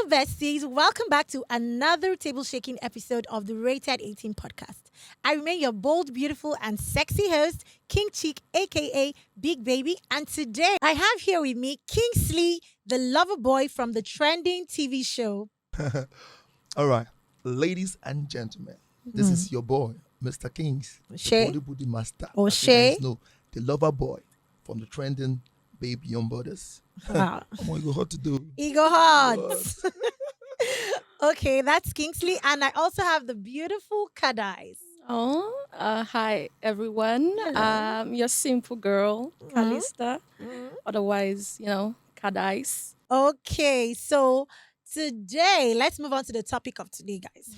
besties, welcome back to another table shaking episode of the Rated 18 podcast. I remain your bold, beautiful, and sexy host, King Cheek, aka Big Baby. And today I have here with me Kingsley, the lover boy from the trending TV show. All right, ladies and gentlemen, this is your boy, Mr. Kings, the Shay. body master. Or as you guys Shay. know, the lover boy from the trending Baby Young Borders. Wow. I'm going to go hot to do. Ego Hearts. Okay, that's Kingsley. And I also have the beautiful Kadais. Hi everyone. Hello. Your simple girl, Calista. Otherwise, Kadais. Okay, so today, let's move on to the topic of today, guys.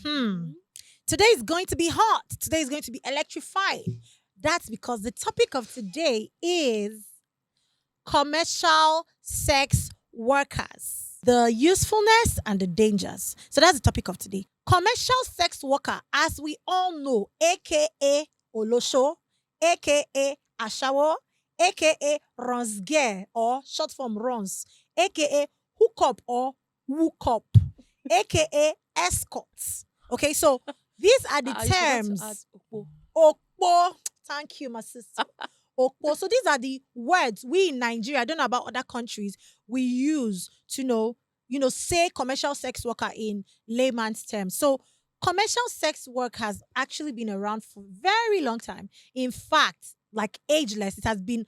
Today is going to be hot. Today is going to be electrifying. That's because the topic of today is commercial sex workers, the usefulness and the dangers. So that's the topic of today. Commercial sex worker, as we all know, aka Olosho, aka Ashawo, aka Ronsge or short form Rons, aka hookup or wook aka escorts. Okay, so these are the You forgot to add terms. Okpo. Okpo. Thank you, my sister. Okpo. So these are the words we in Nigeria, I don't know about other countries, we use to say commercial sex worker in layman's terms. So commercial sex work has actually been around for a very long time. In fact, like ageless, it has been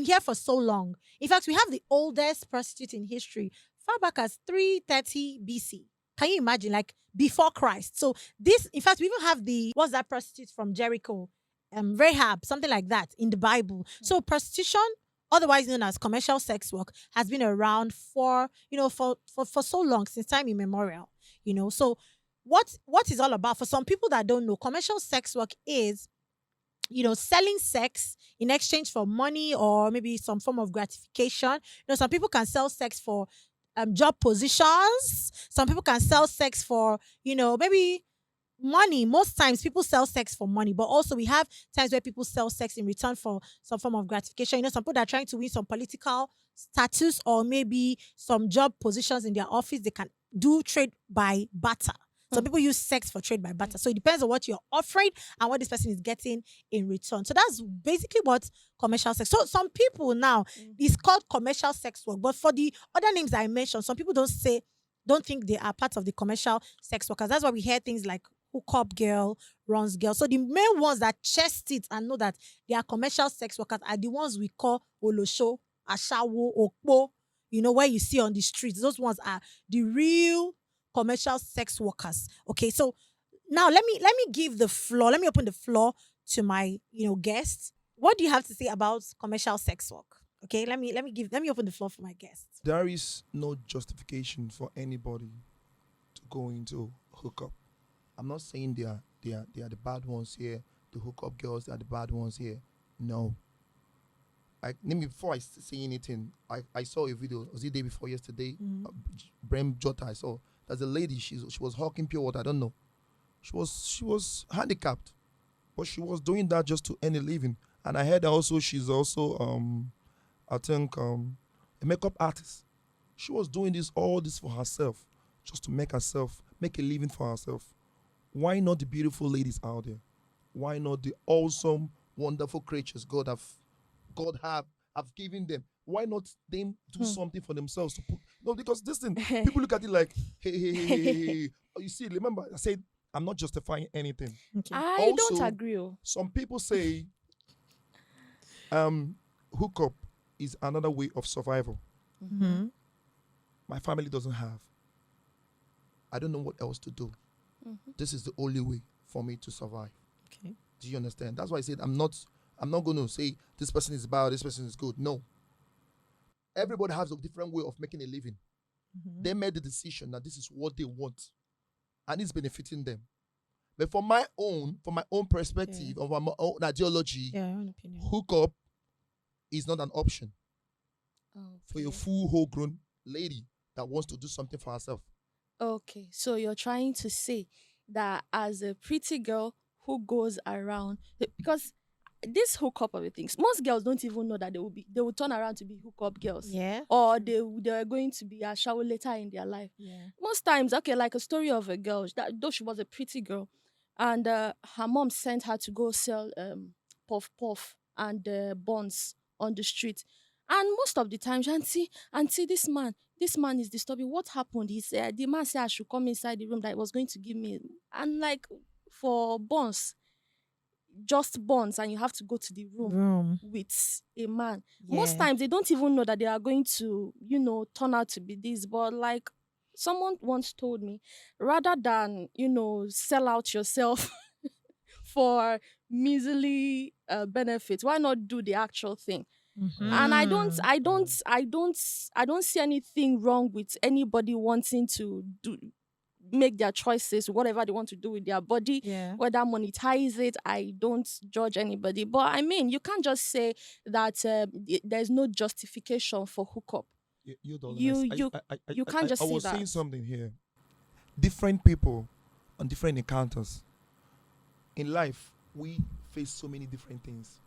here for so long. In fact, we have the oldest prostitute in history, far back as 330 BC. Can you imagine? Like before Christ. So this, in fact, we even have what's that prostitute from Jericho? Rahab, something like that in the Bible. So prostitution, otherwise known as commercial sex work, has been around for so long, since time immemorial. So what is all about? For some people that don't know, commercial sex work is selling sex in exchange for money or maybe some form of gratification. Some people can sell sex for job positions. Some people can sell sex for, maybe money. Most times people sell sex for money, but also we have times where people sell sex in return for some form of gratification. Some people that are trying to win some political status or maybe some job positions in their office, they can do trade by barter. Some people use sex for trade by barter. So it depends on what you're offering and what this person is getting in return. So that's basically what commercial sex. So some people now, it's called commercial sex work. But for the other names I mentioned, some people don't think they are part of the commercial sex workers. That's why we hear things like hookup girl, runs girl. So the main ones that chest it and know that they are commercial sex workers are the ones we call Olosho, Ashawo, Okpo, where you see on the streets. Those ones are the real commercial sex workers. Okay, so now let me give the floor. Let me open the floor to my guests. What do you have to say about commercial sex work? Okay, let me open the floor for my guests. There is no justification for anybody to go into hookup. I'm not saying they are the bad ones here. The hookup girls are the bad ones here. No. Before I say anything, I saw a video. Was it the day before yesterday? Brem Jota. I saw there's a lady. She was hawking pure water. I don't know. She was handicapped, but she was doing that just to earn a living. And I heard also she's also I think a makeup artist. She was doing all this for herself, just to make a living for herself. Why not the beautiful ladies out there? Why not the awesome, wonderful creatures God have given them? Why not them do something for themselves to put? No, because this thing, people look at it like, hey. You see, remember, I said I'm not justifying anything. Okay. I don't Also, agree. Some people say hookup is another way of survival. My family doesn't have. I don't know what else to do. This is the only way for me to survive. Okay. Do you understand? That's why I said I'm not going to say this person is bad, this person is good. No. Everybody has a different way of making a living. They made the decision that this is what they want, and it's benefiting them. But from my own perspective, of my own ideology, own opinion. hookup is not an option for Okay. a full, whole-grown lady that wants to do something for herself. Okay, so you're trying to say that as a pretty girl who goes around, because this hookup of the things, most girls don't even know that they will turn around to be hookup girls. Yeah. Or they are going to be a shower later in their life. Yeah. Most times, okay, like a story of a girl, that though she was a pretty girl, and her mom sent her to go sell puff puff and buns on the street. And most of the time, auntie, this man is disturbing. What happened? He said the man said I should come inside the room that he was going to give me. And like for buns, just bonds, and you have to go to the room with a man. Most Yeah. times they don't even know that they are going to, turn out to be this. But like someone once told me, rather than, sell out yourself for measly benefits, why not do the actual thing? And I don't see anything wrong with anybody wanting to make their choices, whatever they want to do with their body, Yeah. whether monetize it. I don't judge anybody, but I mean, you can't just say that there's no justification for hookup. You can't just I say was that. saying something here. Different people on different encounters. In life, we face so many different things.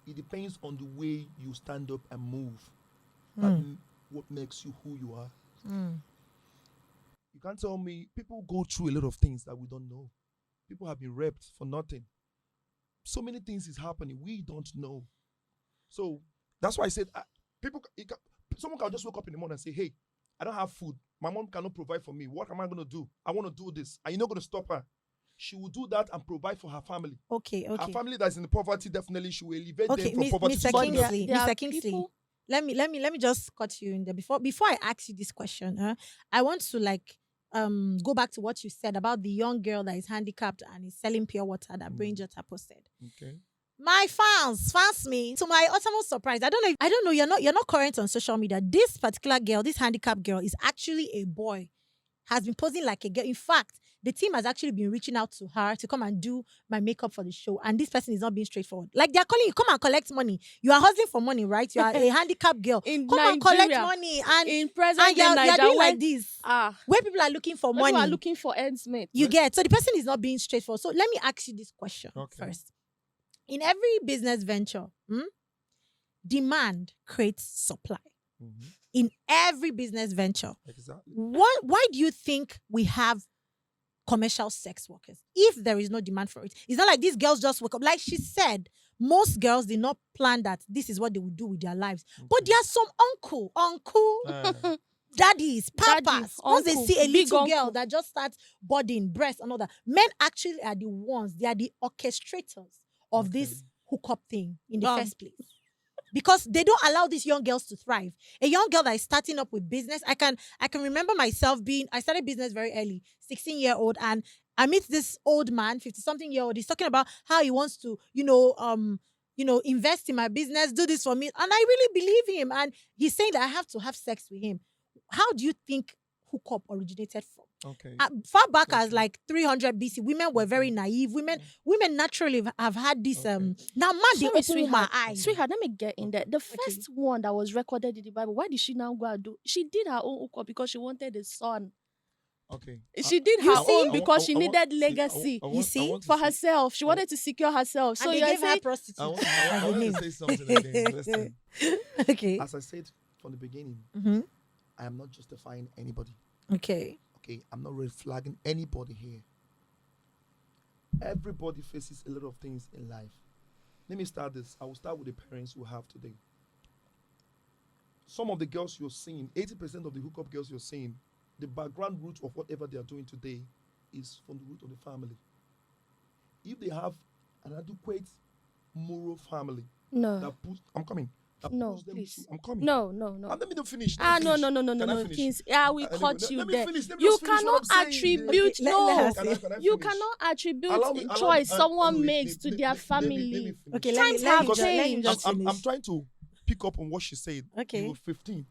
It depends on the way you stand up and move. What makes you who you are. You can't tell me people go through a lot of things that we don't know. People have been raped for nothing. So many things is happening we don't know. So that's why I said someone can just wake up in the morning and say, "Hey, I don't have food. My mom cannot provide for me. What am I going to do? I want to do this." And you're not going to stop her. She will do that and provide for her family. Okay. Her family that's in the poverty, definitely she will elevate them from Miss- poverty Mr. to success. Kingsley, There are Mr. Kingsley, people- let me just cut you in there before I ask you this question. I want to go back to what you said about the young girl that is handicapped and is selling pure water that Brain Jotter posted. Okay. My fans me. To my utmost surprise, I don't know. You're not current on social media. This particular girl, this handicapped girl, is actually a boy. Has been posing like a girl. In fact, the team has actually been reaching out to her to come and do my makeup for the show. And this person is not being straightforward. Like they're calling you, come and collect money. You are hustling for money, right? You are a handicapped girl. In Come and collect Nigeria, money. And in present and day you're Nigeria, doing when like this. ah, Where people are looking for when people money. are looking for ends mate. You get. So the person is not being straightforward. So let me ask you this question first. In every business venture, demand creates supply. In every business venture. Exactly. Why do you think we have commercial sex workers if there is no demand for it? It's not like these girls just wake up. Like she said, most girls did not plan that this is what they would do with their lives. But there are some uncle, daddies, papas. Daddy, Once they uncle, see a big little girl uncle. that just starts budding, breast and all that, men actually are the ones, they are the orchestrators of this hookup thing in the first place. Because they don't allow these young girls to thrive. A young girl that is starting up with business, I can remember myself I started business very early, 16-year-old, and I meet this old man, 50-something-year-old. He's talking about how he wants to, invest in my business, do this for me. And I really believe him. And he's saying that I have to have sex with him. How do you think hookup originated from? Okay. Far back as like 300 BC, women were very naive. Women naturally have had this. Now, man, they open my eyes. Sweetheart, let me get in there. The first one that was recorded in the Bible, why did she now go and do? She did her own hookup because she wanted a son. Okay. She did her own because she needed legacy. For to herself. She wanted to secure herself. So and they you're gave her saying, prostitute. I want to say something again. Listen. Okay. As I said from the beginning, I am not justifying anybody. Okay. Okay, I'm not red flagging anybody here. Everybody faces a lot of things in life. Let me start this. I will start with the parents who have today. Some of the girls you're seeing, 80% of the hookup girls you're seeing, the background root of whatever they are doing today is from the root of the family. If they have an adequate moral family, no. I'm coming. No, them please. to, I'm coming. No. Let me not finish. No. Can I finish? Kings. Yeah, we Anyway, caught let you me there. finish. Let me You just finish what cannot I'm saying. attribute. Let No, her Can I you finish? cannot attribute Allow me- choice someone wait, makes to their family. Let me finish. Okay, Times let have me changed. just I'm finish. trying to pick up on what she said. Okay. You were 15.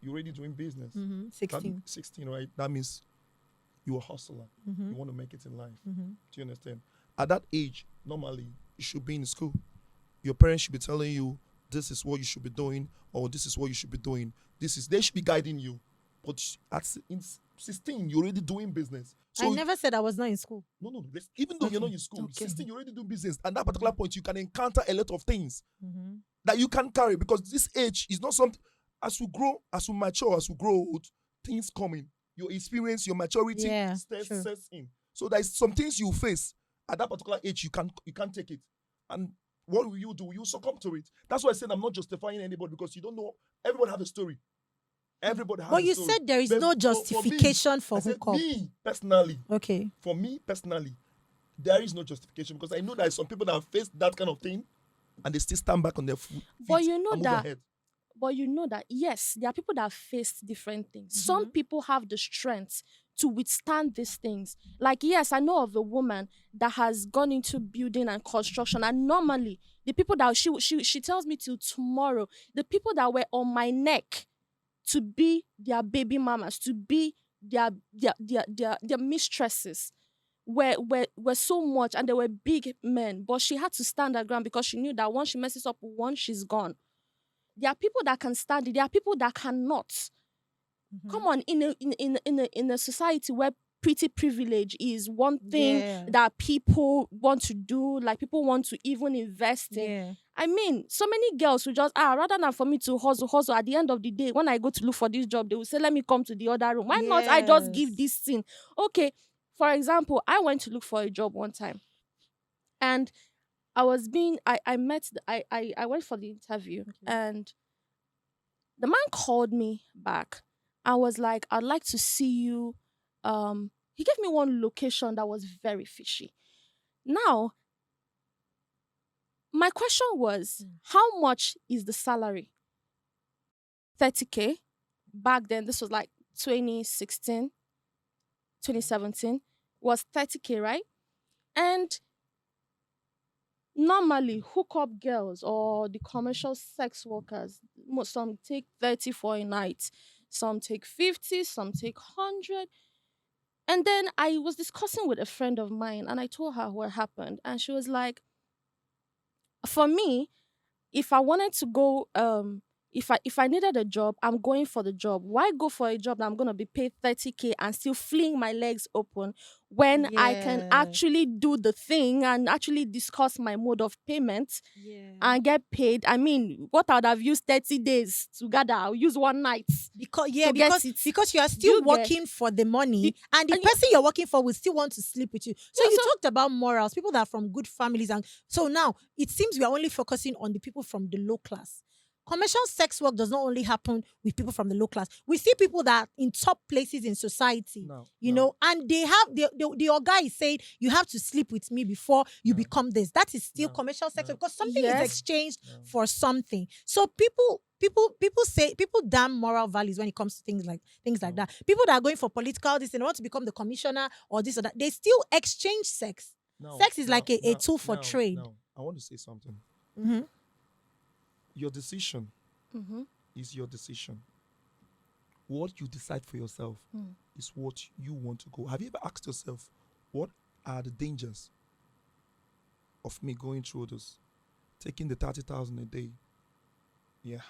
You're already doing business. 16. 16, right? That means you're a hustler. Mm-hmm. You want to make it in life. Mm-hmm. Do you understand? At that age, normally, you should be in school. Your parents should be telling you, this is what you should be doing, or this is what you should be doing. They should be guiding you. But in 16, you're already doing business. So I never said I was not in school. no. Even though you're not Okay. in school, Okay. 16, you already do business. And that particular point, you can encounter a lot of things Mm-hmm. that you can carry, because this age is not something. As we grow, as we mature, as we grow old, things coming. Your experience, your maturity Yeah, sets true. in. So there's some things you face at that particular age. You can't take it. And what will you do? You succumb to it. That's why I said I'm not justifying anybody, because you don't know. Everybody have a story. Everybody has But a you story. said there is But no for me, justification for I said hookup. me personally. Okay. For me personally, there is no justification, because I know there are some people that have faced that kind of thing and they still stand back on their feet But you know and move that ahead. But you know that, yes, there are people that have faced different things. Some people have the strength to withstand these things. Like, yes, I know of a woman that has gone into building and construction. And normally, the people that she tells me till tomorrow, the people that were on my neck to be their baby mamas, to be their mistresses, were so much, and they were big men. But she had to stand her ground because she knew that once she messes up one, she's gone. There are people that can stand it. There are people that cannot. Come on, in a society where pretty privilege is one thing Yeah. that people want to do, like people want to even invest in. Yeah. I mean, so many girls will just rather than for me to hustle. At the end of the day, when I go to look for this job, they will say, "Let me come to the other room." Why not? I just give Yes. this thing. Okay, for example, I went to look for a job one time, and I met I went for the interview, Okay. and the man called me back. I was like, "I'd like to see you." He gave me one location that was very fishy. Now, my question was, how much is the salary? 30K. Back then, this was like 2016, 2017, was 30K, right? And normally, hookup girls or the commercial sex workers, some take 30 for a night, some take 50, some take 100. And then I was discussing with a friend of mine, and I told her what happened. And she was like, for me, if I wanted to go, if I needed a job, I'm going for the job. Why go for a job that I'm gonna be paid 30K and still fling my legs open when I can Yeah. actually do the thing and actually discuss my mode of payment Yeah. and get paid? I mean, what I would have used 30 days to gather, I'll use one night Because to get it. because you are Do still you get? working for the money, The- and the and you- person you're working for will still want to sleep with you. So Yeah, you so talked about morals, people that are from good families, and so now it seems we are only focusing on the people from the low class. Commercial sex work does not only happen with people from the low class. We see people that are in top places in society, No, you no. know, and they have the guy is saying you have to sleep with me before you No. become this. That is still No. commercial sex No. work, because something is Yes. exchanged No. for something. So people say people damn moral values when it comes to things like No. that. People that are going for political this and want to become the commissioner or this or that, they still exchange sex. No, Sex is no, like a no, tool for no, trade. No, I want to say something. Mhm. Your decision Mhm. is your decision. What you decide for yourself Mm. is what you want to go. Have you ever asked yourself, what are the dangers of me going through this? Taking the 30,000 a day. Yeah,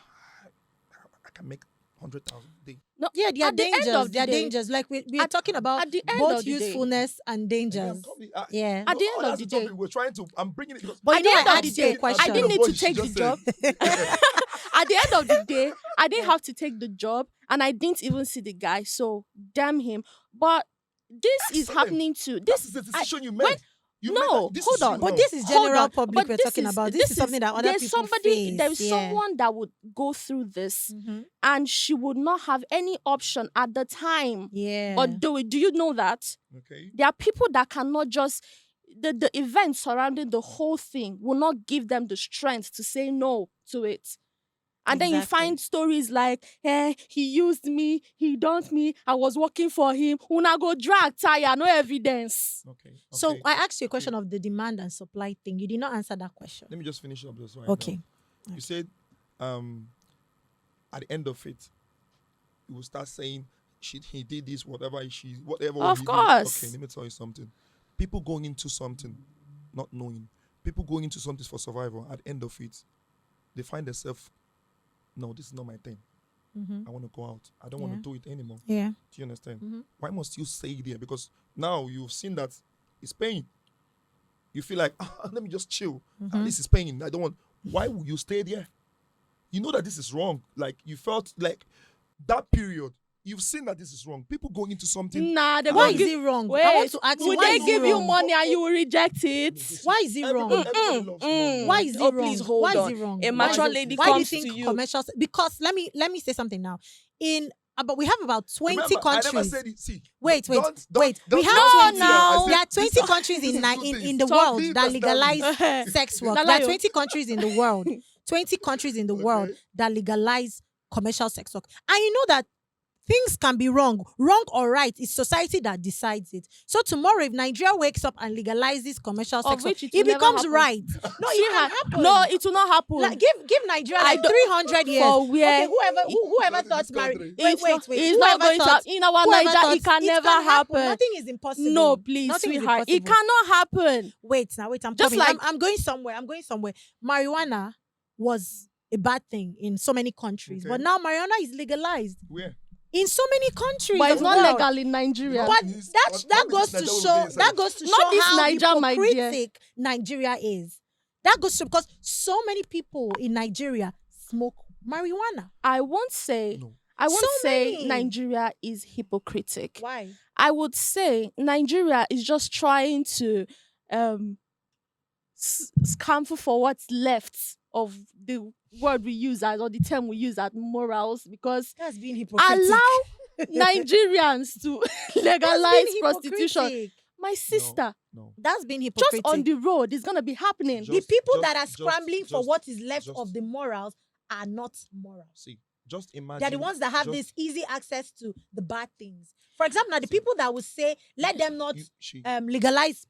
I can make 100,000 a day. No, Yeah, there are at the end dangers. of the There are day, dangers. Like we are at, talking about at the end both of the day, usefulness and And dangers. Yeah. At the end of that's the topic day- we're trying to. I'm bringing it because. But at you the know, end I of the asked you a day, question. I didn't need What to she take the just job. said. At the end of the day, I didn't have to take the job, and I didn't even see the guy. So damn him. But this is Excellent. happening too. That This is the I- decision you when- made. You no, made that. This hold is on. you But now. this is Hold general on. public But we're this talking is about. This is something that other there's people somebody face. there is Yeah. someone that would go through this, Mhm. and she would not have any option at the time. Yeah. But do you know that? Okay. There are people that cannot just the event surrounding the whole thing will not give them the strength to say no to it. And then you Exactly. find stories like, he used me, he dumped me, I was working for him. Una go drag tire, no evidence. Okay. So okay. I asked you a question of the demand and supply thing. You did not answer that question. Let me just finish up this right Okay. now. You said, at the end of it, you will start saying, he did this, whatever Of he course. did. Okay, let me tell you something. People going into something, not knowing. People going into something for survival. At the end of it, they find themselves, no, this is not my thing. Mm-hmm. I want to go out. I don't want to do it anymore. Yeah. Do you understand? Mm-hmm. Why must you stay there? Because now you've seen that it's pain. You feel like, let me just chill. Mm-hmm. This is pain. I don't want. Why would you stay there? You know that this is wrong. Like, you felt like that period. You've seen that this is wrong. People go into something. Nah, they Why won't is give. it wrong? Wait, I want to ask you, would why they is it give you wrong? money and you will reject it? Why is it wrong? Everybody loves money. Why is it Oh, wrong? please hold Why on. is it wrong? A Why mature is it- lady why do you comes think to you. commercial? Because let me say something now. But we have about 20 Remember, I never countries. said it. See, Wait. We have don't 20. now. There are 20 these are- countries this in is two in things. the Stop world me that personally. legalize sex work. Nah, There are lie, 20 countries in the world. 20 countries in the world Okay. that legalize commercial sex work. And you know that things can be wrong or right. It's society that decides it. So tomorrow, if Nigeria wakes up and legalizes commercial Of sex work, which it will never becomes happen. right. No, it can happen. No, it will not happen. Like, give Nigeria I like don't- 300 years. For where? Okay, whoever Not in thought this marriage. country. Wait. It's not going to happen. In our whoever Niger, thought it can never happen. Nothing is impossible. No, please, Nothing is sweetheart. It impossible. cannot happen. Wait. I'm Just coming. like- I'm going somewhere. Marijuana was a bad thing in so many countries, Okay. but now marijuana is legalized Where? in so many countries. But of it's the not world. legal in Nigeria. But This- that what goes is to Nigeria show will be inside? Not this how Niger, my dear. hypocritic Nigeria is. That goes to because so many people in Nigeria smoke marijuana. I won't say. No. I won't So say many. Nigeria is hypocritic. Why? I would say Nigeria is just trying to scamper for what's left of the word we use as or the term we use as morals, because That's being hypocritic. allow Nigerians to legalize That's being prostitution. hypocritic. My sister, No. That's being just hypocritic. on the road, it's gonna be happening. Just- the people just- that are just- scrambling for just- what is left just- of the morals are not moral. See, just imagine. They're the ones that have just- this easy access to the bad things. For example, now the people that would say, let them not legalize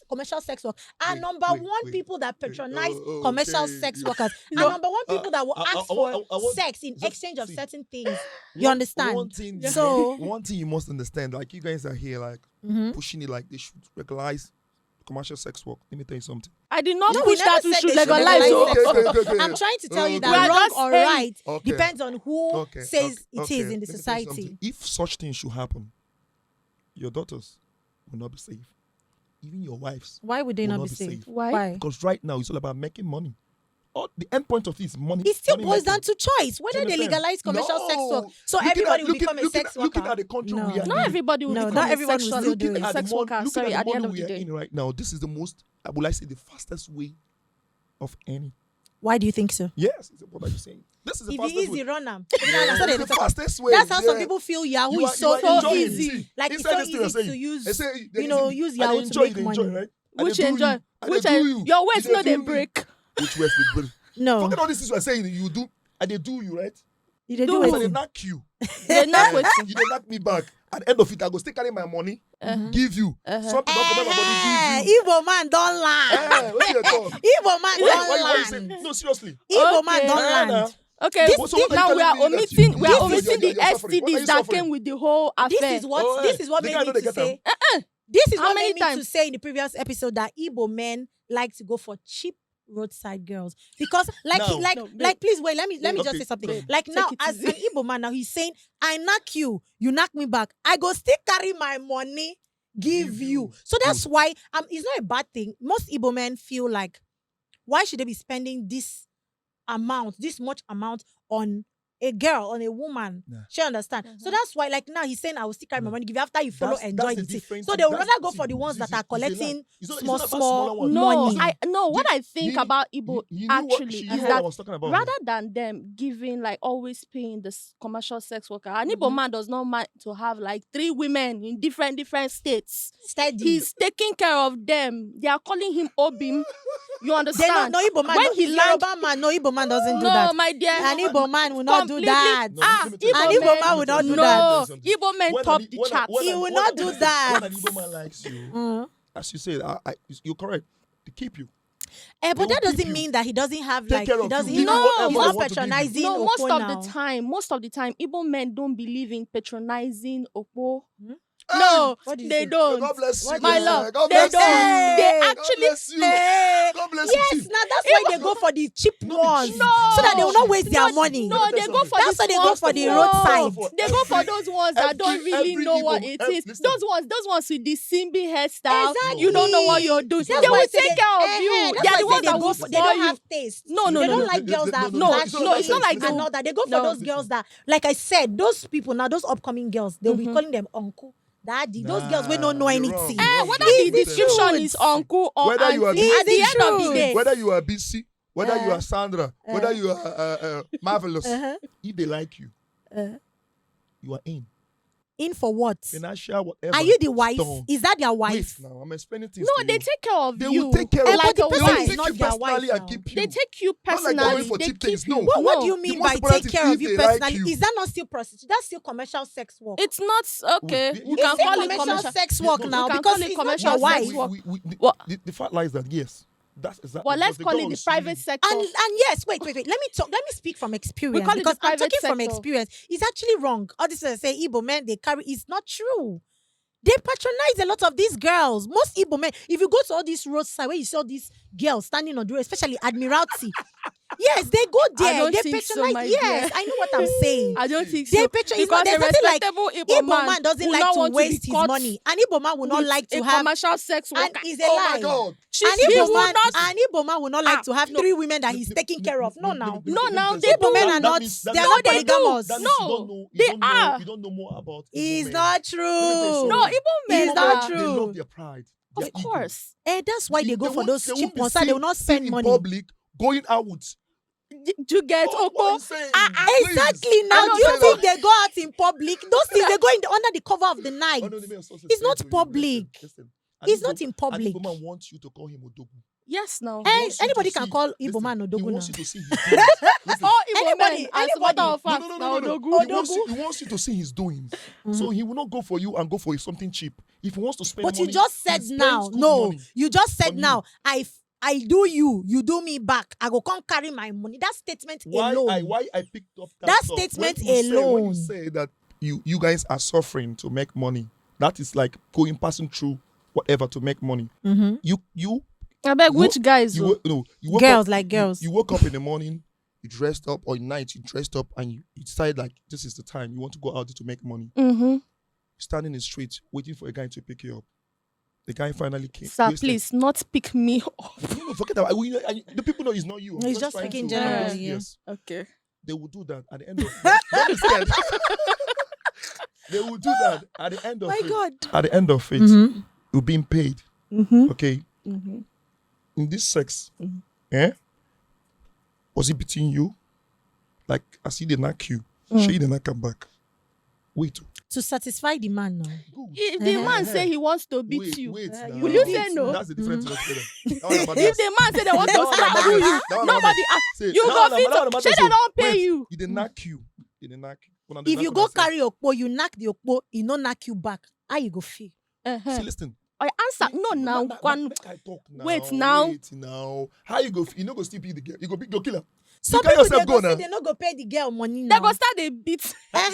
commercial sex work are Wait, number wait, one wait. people that patronize Oh, commercial okay. sex You- workers. you Are know, number one people that will I ask want- I for want- sex in just exchange of see. certain things. You understand? One thing, So- one thing you must understand, like you guys are here, like Mhm. pushing it, like they should legalize commercial sex work. Let me tell you something. I did not No, we push that never we said should they should legalize. legalize oh. sex work. Okay. I'm trying to tell you Okay. that We are wrong just or saying- right Okay. depends on who Okay, says okay, it is in Let the me tell you society. something. If such things should happen, your daughters will not be safe. Even your wives, Why would they will not not be be safe? safe. Why? because right now it's all about making money. All the end point of it is money. It still money boils down making. to choice whether they understand? legalize commercial sex work. No. So Looking everybody at- will become a looking sex at- looking worker. at the country No. we are Not in. everybody will No, become not a everyone will sexual still do Looking it. at the sex mon- worker. looking Sorry, at at the end model of we the are day. in right now, this is the most, will I say, the fastest way of any. Why do you think so? Yes, what are you saying? This is the If fastest it is way. the runner, It's the fastest way. that's how some yeah. people feel Yahoo You is are- so you are enjoying. easy. See, Like it's inside so this thing you're easy to saying, use. they say, Use and they Yahoo to enjoy, make they enjoy, money. right? And Which they do enjoy? you, and Which they do you. your waist They no do they you. break. Which waist they break? No, Forget all these things you are saying. You do, and they do you, right? they do Do it. So they knock you. They not You waiting. dey knock me back. At the end of it, I go still carry my money, give you. Something don't come out my body, give you. Igbo man don't land. What you talk? Igbo man Why don't you say? land. No, seriously. Igbo man Okay. don't Nah, nah. land. Okay, This- So what are you now we telling are me that omitting you- we are you're- omitting you're the suffering? What are STDs you that suffering? came with the whole This affair. is what Oh, this is what the made guy me know they to get say. them. This is How what many made me to times? say in the previous episode that Igbo men like to go for cheap roadside girls because Now- please wait, let me just Okay, say something. go. Like Take now, it as easy. an Igbo man, now he's saying, I knock you knock me back. I go still carry my money, give Give you. you. So that's why it's not a bad thing. Most Igbo men feel like, why should they be spending this much amount on a girl, on a woman? Nah. She understand. So that's why, like now, he's saying I will still carry my money, give you after you follow, That's enjoy the the thing. difference. So they would That's- rather go see, for the ones that it's are a lie. collecting It's not small, about small smaller ones. No, money. what I think You- about Igbo You knew what- actually she is knew what I that was talking about. rather than them giving like always paying the commercial sex worker, an Igbo man does not mind to have like 3 women in different states. Steady. He's taking care of them. They are calling him Obim. You They no, understand? no Igbo man. When no, he land, Yoruba man, no Igbo man doesn't do no, that. my dear, An Igbo man will not do completely- that. No, Ah, let me tell you Igbo something. man Let me will tell not you do no, something. Igbo men When top an- the when an- charts. when He an- will when not an- do when that. an Igbo man likes you, Mm. as you said, you're correct. To keep you. But will that keep doesn't you. mean that he doesn't have Take like care he of doesn't. you. He's No, not, whatever he's they not want to give you. patronizing. No, Okpo now. most of the time, Igbo men don't believe in patronizing Okpo. No, What do you they say? don't. God bless you. What My do you say? love, God they bless don't. you. They God actually bless you. Eh, God bless yes, you. now that's why they go for the cheap No, ones, be so that they will No, not waste their money. no, they go for That's the why they go small for the ones. roadside. They go for those ones that don't really every know what Igbo- it ev- is. listen. Those ones with the Simbi hairstyle. Exactly. You don't know what you're doing. It's They not That's like why I will say take they, care of you. that's They why are I the say ones they that go will for. They spoil don't you. have taste. No, They don't no. like girls that have no, bad no, it's not taste like they and will- all that. They go for no. those girls that, like I said, those people now, those upcoming girls, they'll be Mhm. calling them uncle, daddy. Those girls will Nah, not know you're anything. wrong, you're wrong, Whether you're the wrong. description truth. is uncle or Whether you are auntie, Is at the the end of the truth. day, Whether you are BC, whether you Uh, are Sandra, whether you are marvelous, Uh-huh. if they like you, Uh, you are in. in for what? Financial, whatever. Are you the wife? Done. Is that their Wait wife? now, I'm explaining things no, to they you. take care of They you. will take care of But like the a They person will is wife. pick not you their personally wife and now. keep you. They take you Not like they're going personally. for They cheap keep things. you. No. What do No. you mean The by most important take is care if of you they like personally? you. Is that not still prostitution? That's still commercial sex work. It's not okay. Wait, We you can It's still call it commercial commercial. sex Yeah, work no, now we can because call it it's not commercial your sex wife. work. What? The fact lies that yes, that's exactly. But let's because the call girl it the is private really- sector. And yes, wait. Let me talk. Let me speak from experience call it the because I'm private talking from sector. experience. It's actually wrong. All this say Igbo men they carry. It's not true. They patronize a lot of these girls. Most Igbo men. If you go to all these roadside where you see all these girls standing on the road, especially Admiralty. Yes, they go there. I don't They think so, patronize. my Yes, dear. I know what I'm saying. I don't think They so. patronize. Because There's a nothing like respectable Igbo man doesn't will like not to want waste be his caught money. An Igbo man will not with like to a have. commercial sex And worker. is a Oh lie. my God! An He Igbo will man, not. an Igbo man will not like to have no. 3 women that he's taking care of. No, now. No, now, That- they Igbo men do. are not. means- They that are means- not they do. polygamous. That means you No, don't know. they are. You don't know more about. Igbo It's men. not Let me tell you true. something. No, Igbo men It's not are. They true. love their pride. Of their ego. course. That's why they go for those they cheap won't be ones. So they will not seen spend in money. public going out. You get What are you Okpo. saying? Exactly. Please. Now, Don't do you say think that. they go out in public? Those things they go in under the cover of the night. Oh, no, the man also It's said not to you, public. Listen. It's not in public. An Igbo man wants you to call him Odogu. Yes, now. He Eh, wants you anybody to can see- call Igbo listen, man He Odogu wants now. you to see his doings. Listen. All Igbo Anybody- men, as a matter of No, fact, no, no, now no, no. Odogu. He wants you to see his doings. So he will not go for you and go for something cheap. If he wants to spend But money, you just he said spends now. good No, money you just said on you. now. I do you do me back. I go come carry my money. That statement alone. Why I picked up That stuff. statement When you alone. say that you guys are suffering to make money, that is like passing through whatever to make money. You I beg, wo- which guys? you though? wo- no you woke Girls up, like girls. You woke up in the morning, you dressed up, or at night you dressed up, and you decide like this is the time you want to go out to make money. Standing in the street waiting for a guy to pick you up. The guy finally came. Sir, wasted. please, not pick me up. No, forget that. The people know it's not you. I'm No, he's just trying speaking to- generally, yeah. Yes. Okay. They will do that at the end of Don't be scared. They will do that at the end of My it. God. At the end of it, you're being paid. Okay? In this sex, was it between you? Like, I see the knack you. She did not come back. Wait. To satisfy the man now. Good. If the man say he wants to beat you, Wait now. will you say no? That's the difference. altogether. If the man say they want to slap you, nobody Say, you go fit. matter. Say they don't pay Wait, you. He did knack you. He did knack. If you go carry okpo, you knack the okpo, he no knack you back. How you go feel? See, listen. I answer no now. Make I talk now. Wait now. Wait now. How you go? You no go still be the girl. You go kill her. Some carry people yourself they go go say now. they no go pay the girl money now. They go start a beat. How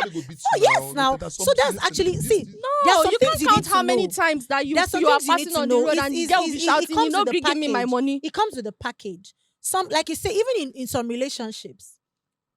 they go beat you yes, now. There's So something- that's listen, actually this- see. this- There are No, some you things can't you count need to how many know. times that you There are some you are things you need passing to on the know. road and the girl will be shouting, "You comes know, with the give me my package. money." It comes with the package. Some, like you say, even in some relationships,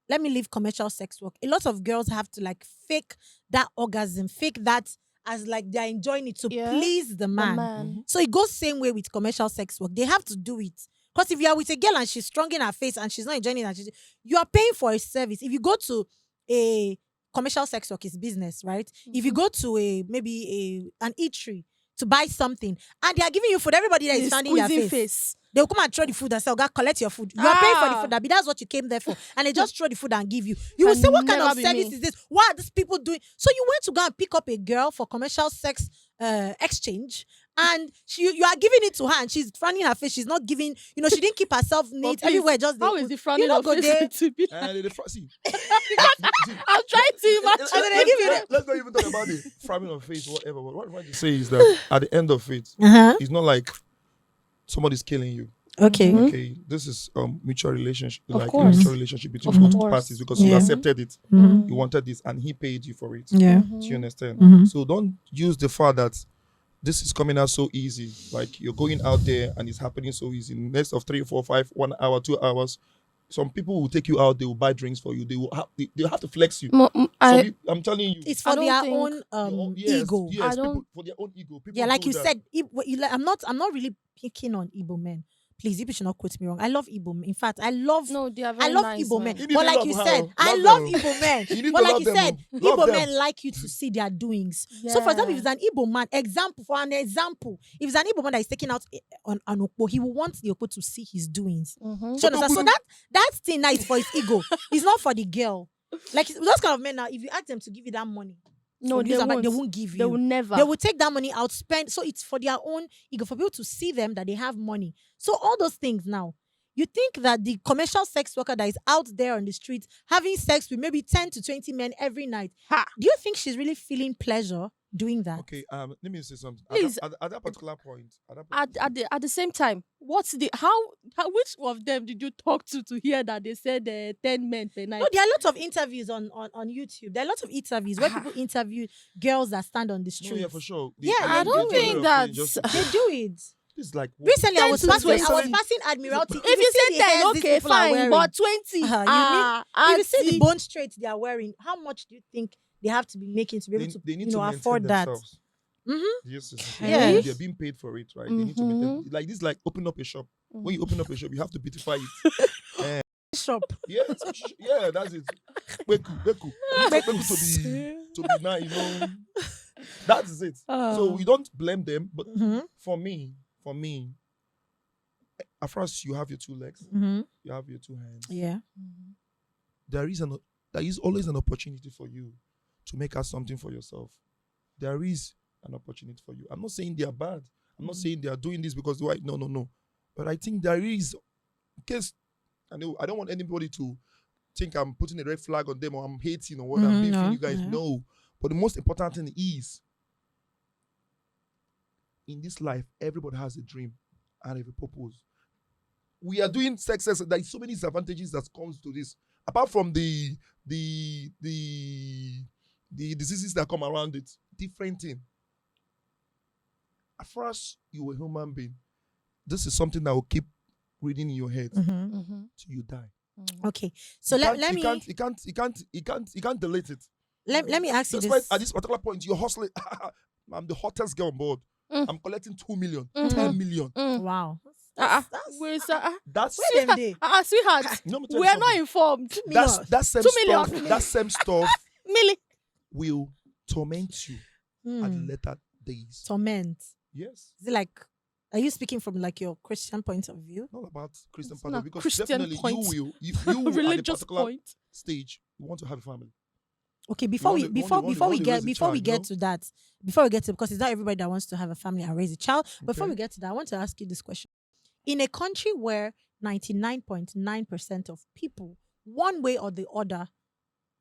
let me leave commercial sex work. A lot of girls have to like fake that orgasm, fake that as like they're enjoying it to Yeah, please the man. man. So it goes same way with commercial sex work. They have to do it. Because if you are with a girl and she's strong in her face and she's not enjoying it, and you are paying for a service. If you go to a commercial sex work, it's business, right? If you go to an eatery to buy something and they are giving you food, everybody that is The standing in their squeezing face. They will come and throw the food and say, "God, collect your food." You are paying for the food, Abi. That's what you came there for. And they just throw the food and give you. You will Can say, "What kind never of be service me." is this? What are these people doing?" So you went to go and pick up a girl for commercial sex exchange, and you are giving it to her, and she's frowning her face. She's not giving. She didn't keep herself neat please, everywhere. Just How the- is the frowning know, of go face there. going to be? See. I'm trying to imagine. And then they give you the- Let's not even talk about the frowning on face, whatever. But what I'm trying to say is that at the end of it, Uh-huh. it's not like somebody's killing you. Okay. Mhm. Okay, this is mutual relationship, Of like a course. mutual relationship between Of both course. parties because you Yeah. accepted it, Mhm. you wanted this, and he paid you for it. Yeah. Do you understand? Mhm. So don't use the fact that this is coming out so easy. Like you're going out there and it's happening so easy. Next of 3, 4, 5, 1 hour, 2 hours. Some people will take you out. They will buy drinks for you. They have to flex you. I'm telling you. It's I for don't their think own Yes, ego. yes. I People don't. for their own ego. People Yeah, like do you that. said, I'm not really picking on Igbo men. Please, Igbo should not quote me wrong. I love Igbo men. In fact, No, they are I very love nice Igbo men. men. You need But to like love you her, said, oh. I Love love them, Igbo men. You need But to like love you them, said, oh. Love Igbo them. men like you to see their doings. So for example, if it's an Igbo man, if it's an Igbo man that is taking out an Okpo, he will want the Okpo to see his doings. Mhm. So that thing now is for his ego. It's not for the girl. Like those kind of men now, if you ask them to give you that money, No, for they use and buy, won't. they won't give They will you. never. They will take that money out, spend. So it's for their own ego, for people to see them that they have money. So all those things now. You think that the commercial sex worker that is out there on the streets having sex with maybe 10 to 20 men every night, Ha! do you think she's really feeling pleasure doing that? Okay, let me say something. Please. At that particular point, At the same time, what's the how which of them did you talk to hear that they said 10 men per night? No, there are lots of interviews on YouTube. There are lots of interviews where people interview girls that stand on the no, streets. yeah, for sure. Yeah, I they don't do think it. that's They do it. This is like Recently, I 10 was to passing. I was 20. passing Admiralty. If you see say the 10, hairs these okay, people are fine, wearing, but 20. if you see the auntie. bone straight they are wearing, how much do you think they have to be making to be able to, they need to maintain afford that? themselves. Mm-hmm. Yes, Yeah. they're being paid for it, right? They need to maintain. Like this, is like open up a shop. When you open up a shop, you have to beautify it. Shop. Yes, yeah, that's it. Beku to be nice, you know. That is it. So we don't blame them, but Mm-hmm. for me, at first you have your 2 legs, Mm-hmm. you have your 2 hands. Yeah. There is always an opportunity for you to make out something for yourself. There is an opportunity for you. I'm not saying they are bad. I'm not saying they are doing this because why? No. But I think there is, in case I don't want anybody to think I'm putting a red flag on them or I'm hating or what I'm beefing no, you guys. no. No. But the most important thing is, in this life, everybody has a dream and a purpose. We are doing sex. There is so many disadvantages that comes to this. Apart from the diseases that come around it, different thing. At first, you were a human being. This is something that will keep reading in your head Mm-hmm. till you die. Okay. So let me You can't delete it. let me ask you That's why this. at this particular point, you're hustling. I'm the hottest girl on board. Mm. I'm collecting 2 million, Mhm. 10 million. Wow. Wait, That's Wait them day. sweetheart, No, let me tell you we are not something. informed. That same 2 million. stuff. That same stuff Millie. will torment you at Hmm. later days. Torment. Yes. Is it like, are you speaking from like your Christian point of view? Not about Christian It's part not of it, because Christian definitely point. you will at a Religious particular point. stage you want to have a family. Okay, before we want before to- before we want to get raise a before we child, get to that, before we get to, because it's not everybody that wants to have a family and raise a child. Before Okay. we get to that, I want to ask you this question. In a country where 99.9% of people, one way or the other,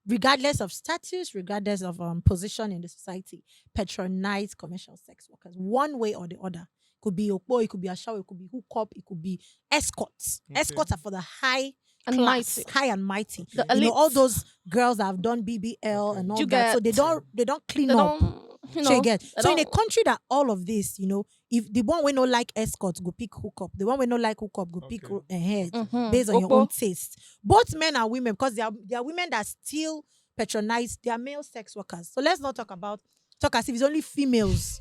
regardless of status, regardless of position in the society, patronize commercial sex workers, one way or the other. Could be Okpo, it could be a shower, it could be hookup, it could be escorts. Okay. Escorts are for the high And class, mighty. high and mighty. The You know, all elites. those girls that have done BBL Okay. and all You that. So get- they don't clean They up. don't, you So know. you get. they So in a don't- country that all of this, you know, if the one we no like escorts go pick hookup, the one we no like hookup go pick Okay. a head Mhm. based on your Okpo. own taste. Both men and women, because there are women that still patronize their male sex workers. So let's not talk as if it's only females.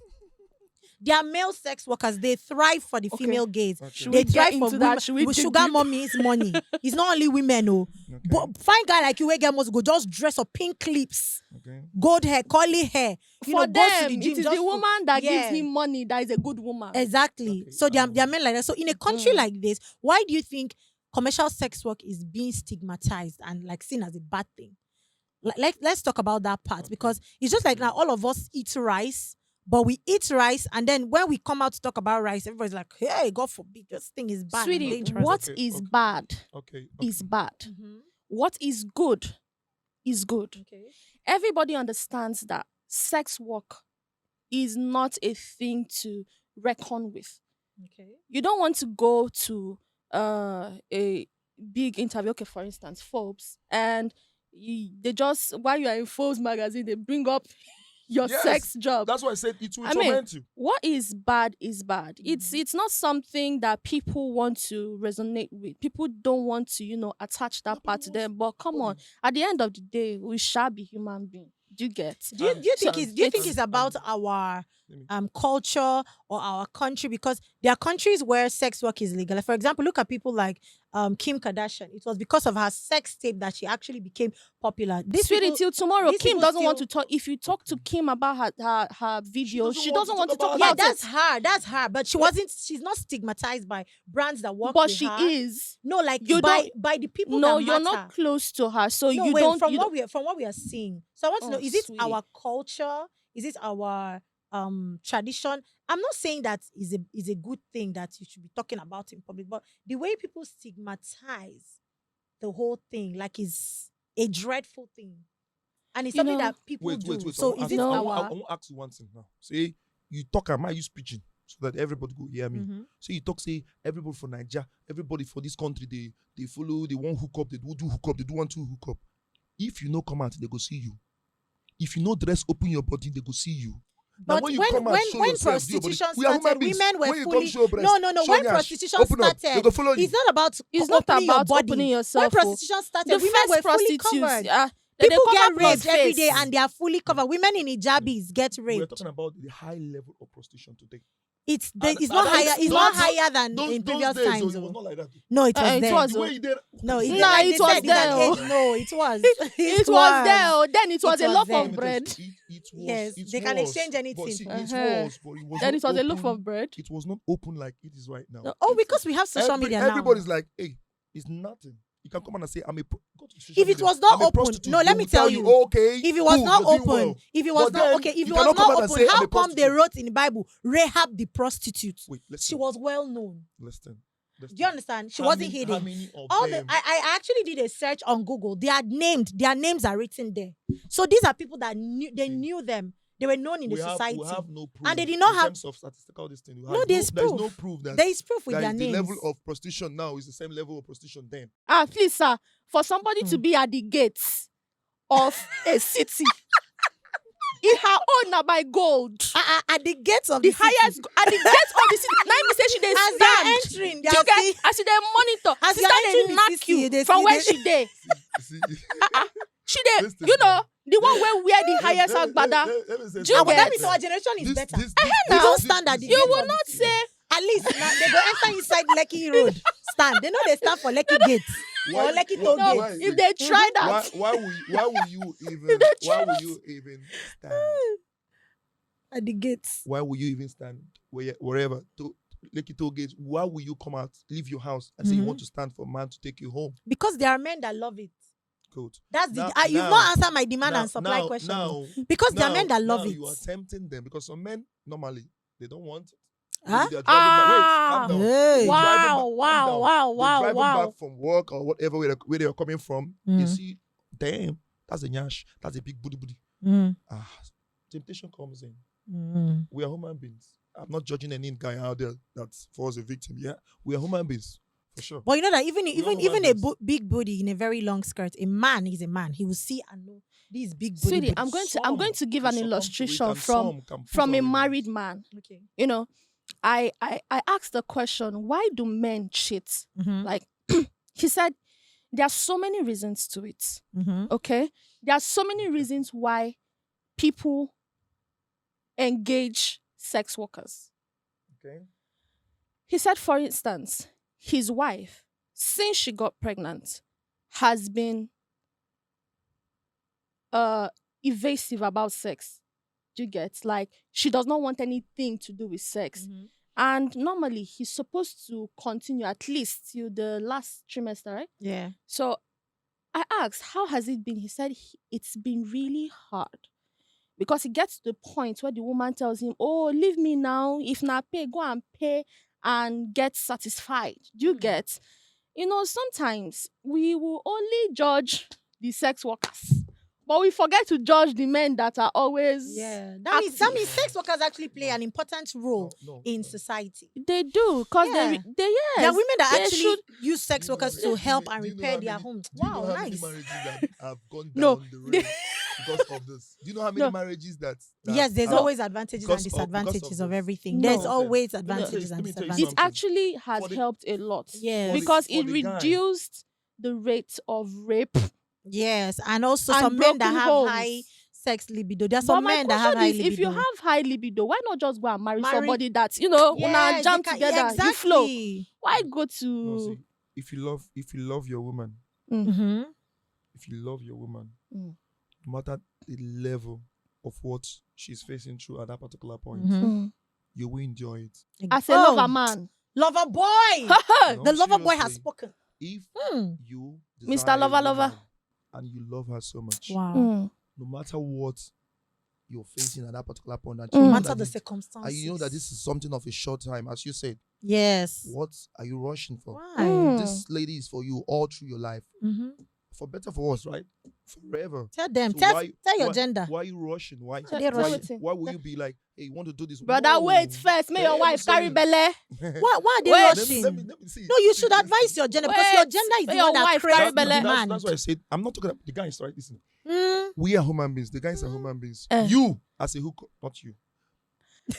There are male sex workers. They thrive for the Okay. female gaze. Okay. Should They we get thrive for into women. that? Should we With dig sugar deep? mommy's money. It's not only women, oh. Okay. But fine guy like you, where girl must go just dress up pink clips, Okay. gold hair, curly hair. You For know, goes to them, the gym it is just the woman that gives yeah. him money that is a good woman. Exactly. Okay, So there are men like that. So in a country Mhm. like this, why do you think commercial sex work is being stigmatized and like seen as a bad thing? Let's talk about that part, Okay. because it's just like now all of us eat rice, but we eat rice and then when we come out to talk about rice, everybody's like, "Hey, God forbid, this thing is bad, and Sweetie, dangerous." what Okay, is okay. bad Okay. is bad. Mhm. What is good is good. Okay. Everybody understands that sex work is not a thing to reckon with. Okay. You don't want to go to a big interview, okay, for instance, Forbes, and they just, while you are in Forbes magazine, they bring up your Yes, sex job. that's why I said it will I mean, torment you. what is bad is bad. Mhm. It's not something that people want to resonate with. People don't want to, attach that Nobody part to wants them. But come on, nobody. at the end of the day, we shall be human beings. Do you get? And So Do you think it's it's about our let me culture or our country? Because there are countries where sex work is legal. Like, for example, look at people like Kim Kardashian. It was because of her sex tape that she actually became popular. sweetie, till tomorrow. These Kim people doesn't want still to talk. If you talk to Kim about her videos, she doesn't want to talk yeah, about it. that's her. That's her. But she wasn't. She's not stigmatized by brands that work But with she her. is. No, like You by don't. by the people No, that you're not matter. close to her, so No, you wait. don't. You don't. From what we are seeing, so I want to know: Oh, is it sweetie. our culture? Is it our tradition? I'm not saying that is a good thing that you should be talking about in public, but the way people stigmatize the whole thing, like, is a dreadful thing, and it's You something know. that people wait, do. wait. So is it No. I our? want to ask you one thing now. Say you talk, am I use preaching so that everybody go hear me? Mhm. So you talk, say everybody for Nigeria, everybody for this country, they follow, they want hook up, they do hook up, they do want to hook up. If you know come out, they go see you. If you know dress, open your body, they go see you. Now But when you come out, show when yourself, do your body. prostitution We are human started, beings. women were When you come fully show breast, no. show When nyash, prostitution open up, they started, go follow you. it's not about It's not opening your about body. opening When yourself. prostitution started, The women first were fully prostitutes, covered. they People cover get plus raped every day face. and they are fully covered. Women in hijabis get We are raped. talking about the high level of prostitution today. It's And- not and higher. It's It's not- not higher than those in previous days, times. it was Oh. not like that. No, it was It there. was. The way you did, No, it's Nah, there. Like it they was said, it's an there. age. No, it was. It was there. Oh. Then it was It a was loaf there. of Let me tell bread. you, it was. Yes, It they can was, exchange anything. But see, Uh-huh. but it was Then not it was a loaf open. of bread. It was not open like it is right now. No, Oh, because we have social media now. Everybody's like, hey, it's nothing. You can come and say, go to social If it media, was not I'm a open, prostitute. no, They let me will tell you. okay, If it was cool, not you're doing open, well. if it was But not then okay, if you it was cannot come not out and open, say, I'm how a come they prostitute. wrote in the Bible Rahab the prostitute? Wait, listen. She was well known. Listen. Do you understand? She How wasn't many- hidden. How many of All them? I actually did a search on Google. They are named. Their names are written there. So these are people that knew them. They were known in the society. We have no proof. And they did not in have. terms of statistical this thing. No, there's There's no proof. proof that There is proof with that their is the names. level of prostitution now is the same level of prostitution then. Please, sir, for somebody to be at the gates of a city, in her own na by gold. At the gates of The the city. highest at the gates of the city. Now me say she dey As they are stand. entering, they Do you are get? see- As she dey monitor, As sister you are entering dey the knock city, you they from see where they- she dey. See, She dey, Listen, you know, man. the one where wear the highest agbada. Let me say Do you Ah, but get? that means our generation is better. This, We don't stand at the You gate will of the not city. say At least now they go enter inside Lekki Road. Stand. They know they stand for Lekki Gate or Lekki Toll no. Gate. If they try that, why will you even stand? At the gates. Why will you even stand wherever to Lekki Toll Gate? Why will you come out, leave your house, and say you want to stand for a man to take you home? Because there are men that love it. Good. That's the. Now- you've now- not answered my demand now- and supply now- question. now- because there are men that love now it. You are tempting them because some men normally they don't want it. Huh? Maybe they're driving back. Wait, calm down. Hey. They're driving wow, back- calm wow, down. wow, They're wow, driving wow. back from work or whatever where they are coming from. They Mm. see, damn, that's a nyash, that's a big booty. Mm. Temptation comes in. Mm. We are human beings. I'm not judging any guy out there that falls a victim. Yeah, we are human beings for sure. But you know that even a beings. big booty in a very long skirt, a man is a man. He will see and know these big booty. Sweetie, booties. I'm going to give an illustration from a married man. Okay. You know, I asked the question, why do men cheat? Mm-hmm. Like he said, there are so many reasons to it. Mm-hmm. Okay? There are so many reasons why people engage sex workers. Okay. He said, for instance, his wife, since she got pregnant, has been evasive about sex. Do you get? Like, she does not want anything to do with sex. Mm-hmm. And normally, he's supposed to continue at least till the last trimester, right? Yeah. So I asked, how has it been? He said, it's been really hard. Because it gets to the point where the woman tells him, oh, leave me now. If not pay, go and pay and get satisfied. Do you get? You know, sometimes we will only judge the sex workers But we forget to judge the men that are always that means sex workers actually play an important role in society. They do, because Yeah. yes, There are women that they actually should. use sex workers to help and repair their homes. Wow, how many nice. marriages that have gone No. down the road because of this? Do you know how many No. marriages that Yes, there's are- always advantages and because of disadvantages of this. everything. No. There's always Let me advantages tell and you something. It disadvantages. actually has For the- helped a lot. Yes. Because for it the guy. reduced the rate of rape. Yes, and also And some men that broken have homes. high sex libido. There are But some my men that have question high is, libido. if you have high libido, why not just go and marry Marry- somebody that, una Yes, jam they can- together, exactly. you flow? Why go to... No, see, if you love your woman, Mm-hmm. if you love your woman, Mm. no matter the level of what she's facing through at that particular point, Mhm. you will enjoy it. As a lover man. Lover boy. No, The lover boy has seriously. spoken. If Hmm. you Mr. desire a Lover, lover. woman and you love her so much, Wow. no matter what you're facing at that particular point, that No you know matter that the it- circumstances. and you know that this is something of a short time, as you said. Yes. What are you rushing for? Why? Mm. This lady is for you all through your life, Mm-hmm. for better, for worse, right? Forever. Tell them. So tell your gender. Why are you rushing? Why? They rushing. Why will you be like, hey, you want to do this? Brother, No. wait first. May your Hey, wife carry sorry. belle. Why are they Wait. rushing? Let me see. No, you should advise your gender because your Wait. gender is May the your one that wife creates carry the belle. demand. That's why I said I'm not talking about the guys, right? Listen, Mm. we are human beings. The guys are human beings. Eh. You as a hooker, not you.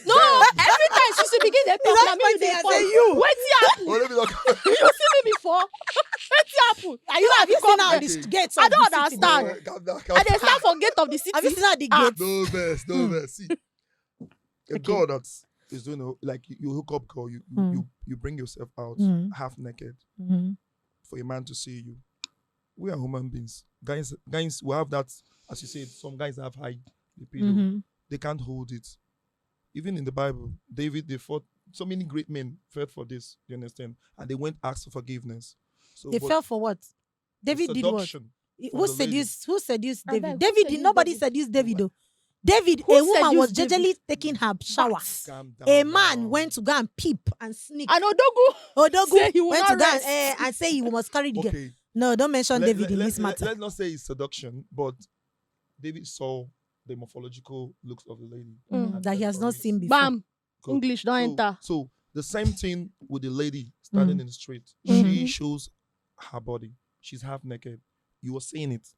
No, every time she begin to talk, That's na me why you dey they fall. say you. Wait till Oh, let me talk. you see me before. Wait till happen. Have you seen how Okay. the gates I of don't the city understand. now? Calm down, calm And they down. stand for gate of the city. Have you seen how the Ah. gates? No verse, no verse. See, a Okay. girl that is doing like you hook up, girl. You bring yourself out half naked Mhm. for a man to see you. We are human beings, guys. Guys, we have that. As you said, some guys have high libido. Mhm. They can't hold it. Even in the Bible, David, they fought. So many great men fought for this. You understand? And they went ask for forgiveness. So They but fell for what? David did what? seduction from Who the lady. seduced I David? beg, who David did seduced nobody David? seduced David though. David, Who a woman was seduced David? gingerly taking her shower. Bats. Calm down. A man now. went to go and peep and sneak. And Odogu Odogu say he will went not to go rest. and say he must carry the girl. Okay. No, don't mention David in this matter. Let's not say it's seduction, but David saw the morphological looks of the lady. Mm. and That he fell has for not it. seen before. Bam. Good. English don't enter. So the same thing with the lady standing in the street. She Mhm. shows her body. She's half naked. You are saying it.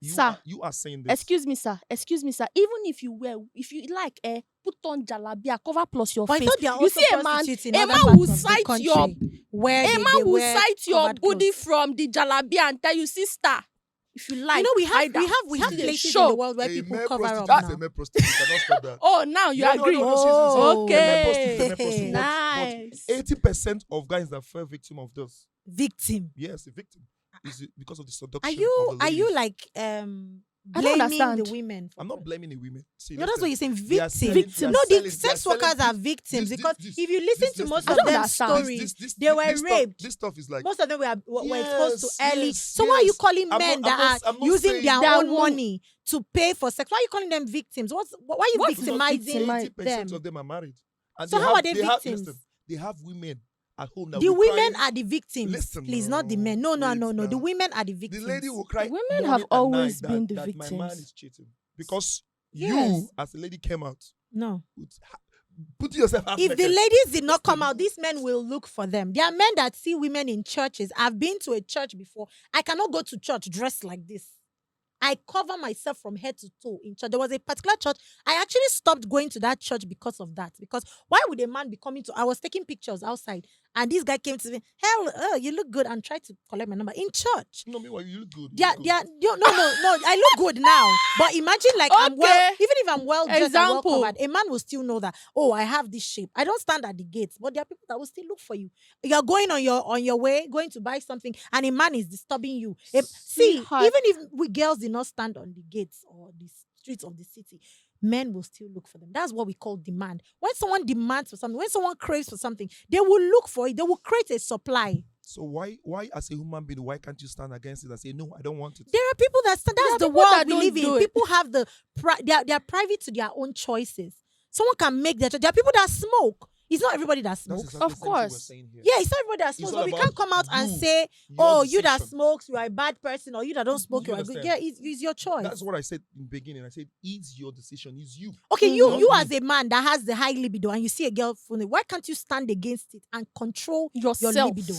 Sir. You are saying this. Excuse me, sir. Even if you like, put on jalabia, cover plus your But I face. thought they are You also see a man, prostitutes in a other man parts will of the sight country your, where a they man will wear sight your covered booty clothes. from the jalabia and tell you, sister, if you like. You know, we have See the places in show. the world where A people male cover up prostitute is now. a male prostitute. You cannot stop that. Oh, now you No, agree. No, see. Oh, A male prostitute is a okay. male prostitute. Nice. But 80% of guys that fell victim of this, Victim. yes, a victim, is it because of the seduction Are of you the you ladies. like I don't blaming understand. the women? For I'm not what? blaming the women. See, You know, that's what you're saying. they are Victim. selling- they are No, selling- the they sex are selling workers are this- victims this- because this- if you listen to this- most I of don't them understand. stories, they were this raped. This stuff is like Most of them were exposed to early. yes, So why are you yes. calling I'm men not- I'm that not- I'm are not using saying- their Their own own- money to pay for sex? Why are you calling them victims? Why are you What's victimizing victimize- 80% them? of them are married. And So how are they have, victims? listen, they have women at home that The will women cry. are the victims. Listen, Please, no, not the men. No. wait The now. women are the The victims. lady will cry. Women morning have and always night been the that my man victims. is cheating because Yes. you, as a lady, came out. No. Put yourself half If the naked. ladies did not come out, these men will look for them. There are men that see women in churches. I've been to a church before. I cannot go to church dressed like this. I cover myself from head to toe in church. There was a particular church. I actually stopped going to that church because of that. Because why would a man be coming to? I was taking pictures outside, and this guy came to me. Hell, you look good, and tried to collect my number in church. No, meanwhile, you look good. No. I look good now. But imagine, like, I'm well. Okay. Even if I'm well dressed and well Example. covered, a man will still know that. Oh, I have this shape. I don't stand at the gates, but there are people that will still look for you. You're going on your way, going to buy something, and a man is disturbing you. See, Sweetheart. even if we girls did not stand on the gates or the streets of the city, men will still look for them. That's what we call demand. When someone demands for something, when someone craves for something, they will look for it. They will create a supply. So why, as a human being, why can't you stand against it and say no? I don't want it. There are people that stand. There That's are the people world that we don't live do in. it. People have they are private to their own choices. Someone can make their choice. There are people that smoke. It's not everybody that That's smokes. exactly Of the same thing we're course. saying here. Yeah, it's not everybody that It's smokes, all but we about can't come out and you, say, your "Oh, you that decision. smokes, you are a bad person," or "You that don't smoke, You you are good." understand? Yeah, it's your choice. That's what I said in the beginning. I said, it's your decision. It's you. Okay, Mhm. you Not as me. a man that has the high libido and you see a girl from it, why can't you stand against it and control your Yourself. libido?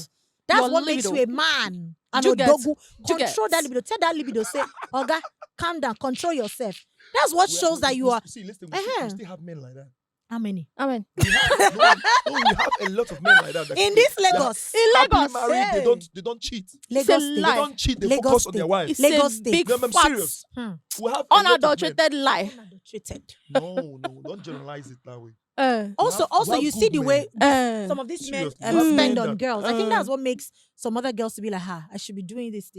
That's Your what makes you a libido. man. And Do you get? odogu. Do you Control get? that libido. Tell that libido, say, Oga, calm down, control yourself. That's what shows that you are. See, listen, Uh-huh. we still have men like that. How many? I mean, We have, no, we have a lot of men like that. In this they are Lagos. in happily Lagos, married, hey. they don't cheat. Lagos It's a State. They lie. don't cheat, they Lagos focus on their State. wives. it's Lagos a State. big No, I'm fat, serious. Hmm. We have a lot of men. unadulterated lie. Unadulterated. No, don't generalize it that way. Also, we you have see good the men. way some of these men Seriously, we have spend men on that- girls. I think that's what makes some other girls to be like, I should be doing this,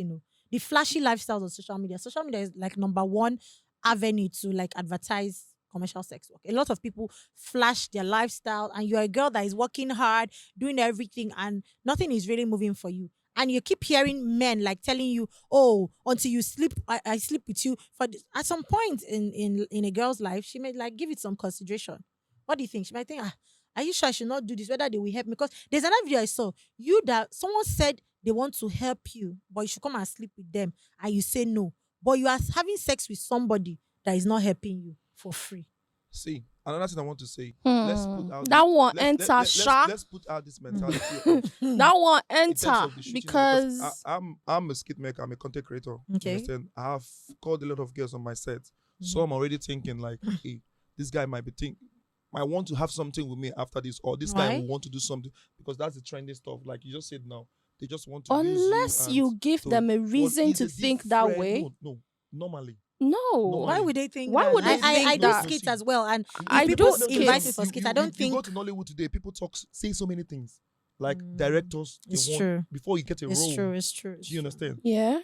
The flashy lifestyles on social media. Social media is like number one avenue to like advertise commercial sex work. A lot of people flash their lifestyle, and you're a girl that is working hard, doing everything, and nothing is really moving for you. And you keep hearing men like telling you, "Oh, until you sleep, I sleep with you." For this. At some point in a girl's life, she may like give it some consideration. What do you think? She might think, are you sure I should not do this? Whether they will help me? Because there's another video I saw. Someone said they want to help you, but you should come and sleep with them, and you say no. But you are having sex with somebody that is not helping you for free. See, another thing I want to say. Hmm. Let's put out That one let's- enter, let's- sha. Let's put out this mentality of That one in terms enter of the shooting, because I'm a skit maker, I'm a content creator. Okay. You understand? I have called a lot of girls on my set. So I'm already thinking like, hey, this guy might want to have something with me after this, or this guy Right. will want to do something, because that's the trending stuff. Like you just said now, they just want to use unless you, you and give to- them a well, reason it's to a think that different- way. No, normally. No. Why would they think Why that? would they I think do that? skits as well, and I if do people skits. invite me for skits, I don't You think go to Nollywood today, people say so many things. Like Mm. directors, they It's want, true. before you get a it's role. true. It's true. Do you understand? Yeah.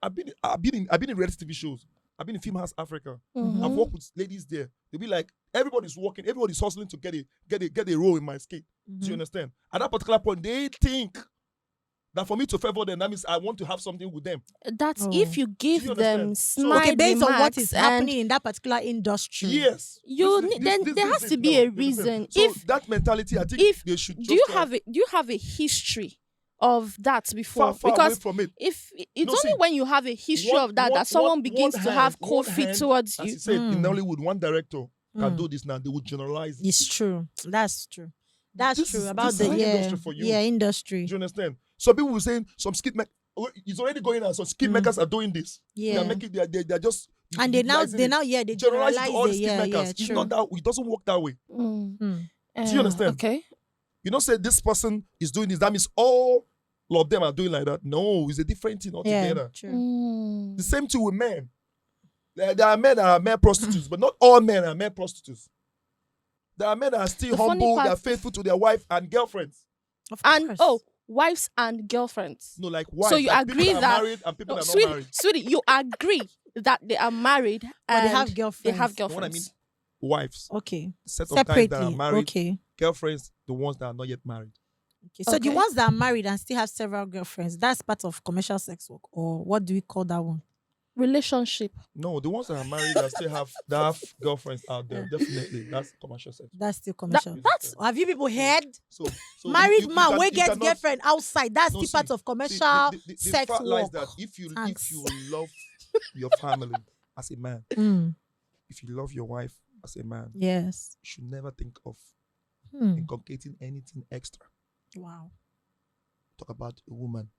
I've been in reality TV shows. I've been in Film House Africa. Mhm. I've worked with ladies there. They'll be like, everybody's working, everybody's hustling to get a role in my skit. Do you understand? At that particular point, they think that for me to favor them, that means I want to have something with them. That's Oh. if you give you them understand? So- snide Okay, based on what remarks is and happening in that particular industry. Yes. You This- need- then this- there this has is to it be now. a You understand? reason. So If that mentality, I think if- they should just do you have a history of that before? far away Because from it. if it's No, only see, when you have a history of that someone begins to have cold feet towards As you. you said, in Mm. Nollywood, one director can Mm. do this now. They would generalize it. It's true. That's true. That's This true is- about this the is industry for you. industry. Do you understand? Some people were saying some skit makers. It's already going on. Some skit Mm. makers are doing this. They Yeah, are making. They're just. and they utilizing it. they generalize generalize it to all the it. skit Yeah, makers. yeah, It's true. not that. It doesn't work that way. Mm. Mm. Do you understand? Okay. You don't say this person is doing this. That means all of them are doing like that. No, it's a different thing Yeah, altogether. true. Mm. The same thing with men. There are men that are men prostitutes, but not all men are men prostitutes. There are men that are still The funny humble, part- they are faithful to their wife and girlfriends. Of And course. wives and girlfriends. No, like wives. So you like agree people that that- are married and people that are not Sweetie, married. sweetie, you agree that they are married but and they have girlfriends. they have You know what I girlfriends. mean? Wives. Okay, Set of guys that are separately. married. Okay. Girlfriends, the ones that are not yet married. Okay. So the Okay. ones that are married and still have several girlfriends, that's part of commercial sex work, or what do we call that one? Relationship. No, the ones that are married that still have girlfriends out there. Definitely, that's commercial sex. That's still commercial. That's Have you people heard? So Married you man can- wey you get cannot- girlfriend outside. That's No, still see, part of see, commercial the sex fact lies work. that if you Thanks. love your family as a man, Mm, if you love your wife as a man, yes. you should never think of Hmm. inculcating anything extra. Wow. Talk about a woman.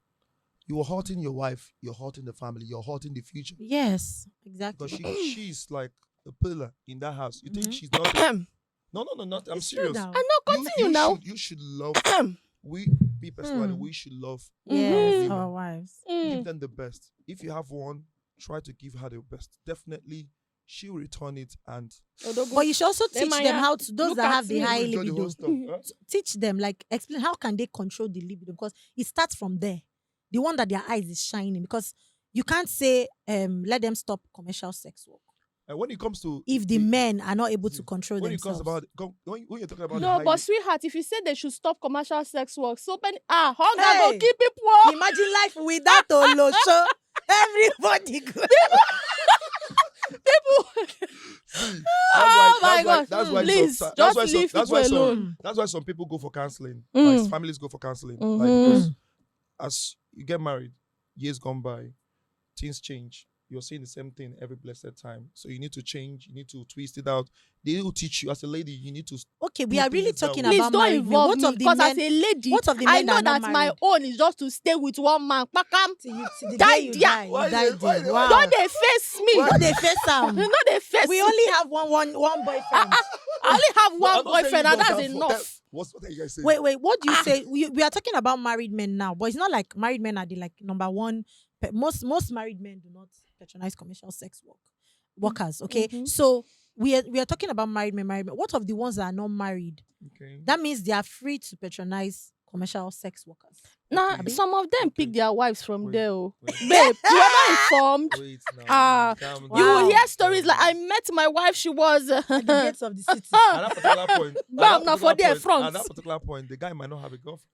You are hurting your wife, you're hurting the family, you're hurting the future. Yes. Exactly. Because she's like a pillar in that house. You think Mhm. she's not? And No, not. I'm It's true serious. now. no, continue you now. You should love. We personally, Hmm. we should love. Yes, women. our wives. Give them the best. If you have one, try to give her the best. Definitely, she will return it and But you should also teach Maya, them how to, those look that at have the me. high enjoy the libido. whole stuff. Huh? Teach them, like, explain how can they control the libido, because it starts from there. The one that their eyes is shining, because you can't say let them stop commercial sex work And when it comes to if the men are not able to see, control when it comes themselves. about when you're talking about No, the but high- sweetheart, if you say they should stop commercial sex work, so many hunger Hey. go keep people. Imagine life without Olosho. Everybody go. People. see, Oh my that's God, that's why please, that's just why leave that's people why some alone. that's why some people go for counseling. Mm. Like families go for counseling. Like Mhm. because as you get married, years gone by, things change. You're saying the same thing every blessed time. So you need to change, you need to twist it out. They will teach you as a lady, you need to Okay, we do are really things that talking way. Please about don't married men. involve What me, of the because as men? a lady, What of the I men know that are that not my married? own is just to stay with one man. Pakam, Till the Die day you there. die, Why you die they- why there. they- Wow. don't they face me? No, they face No, they face We me. only have one boyfriend. I only have No, one I'm not saying boyfriend, you and don't that's have enough. what are you guys saying? Wait, what do you say? We are talking about married men now, but it's not like married men are the like number one. Most married men do not patronize commercial sex workers. Okay, Mhm. so we are talking about married men. What of the ones that are not married? Okay. That means they are free to patronize commercial sex workers. Now, Okay. some of them Okay. pick their wives from Wait, there. Oh. wait. Babe, you are not informed. Wait now. Ah, calm You will Wow. hear down, stories calm like, I down. met my wife, she was. At the gates of the city. At that particular point, Bam, now for their front. at that particular point, the guy might not have a girlfriend.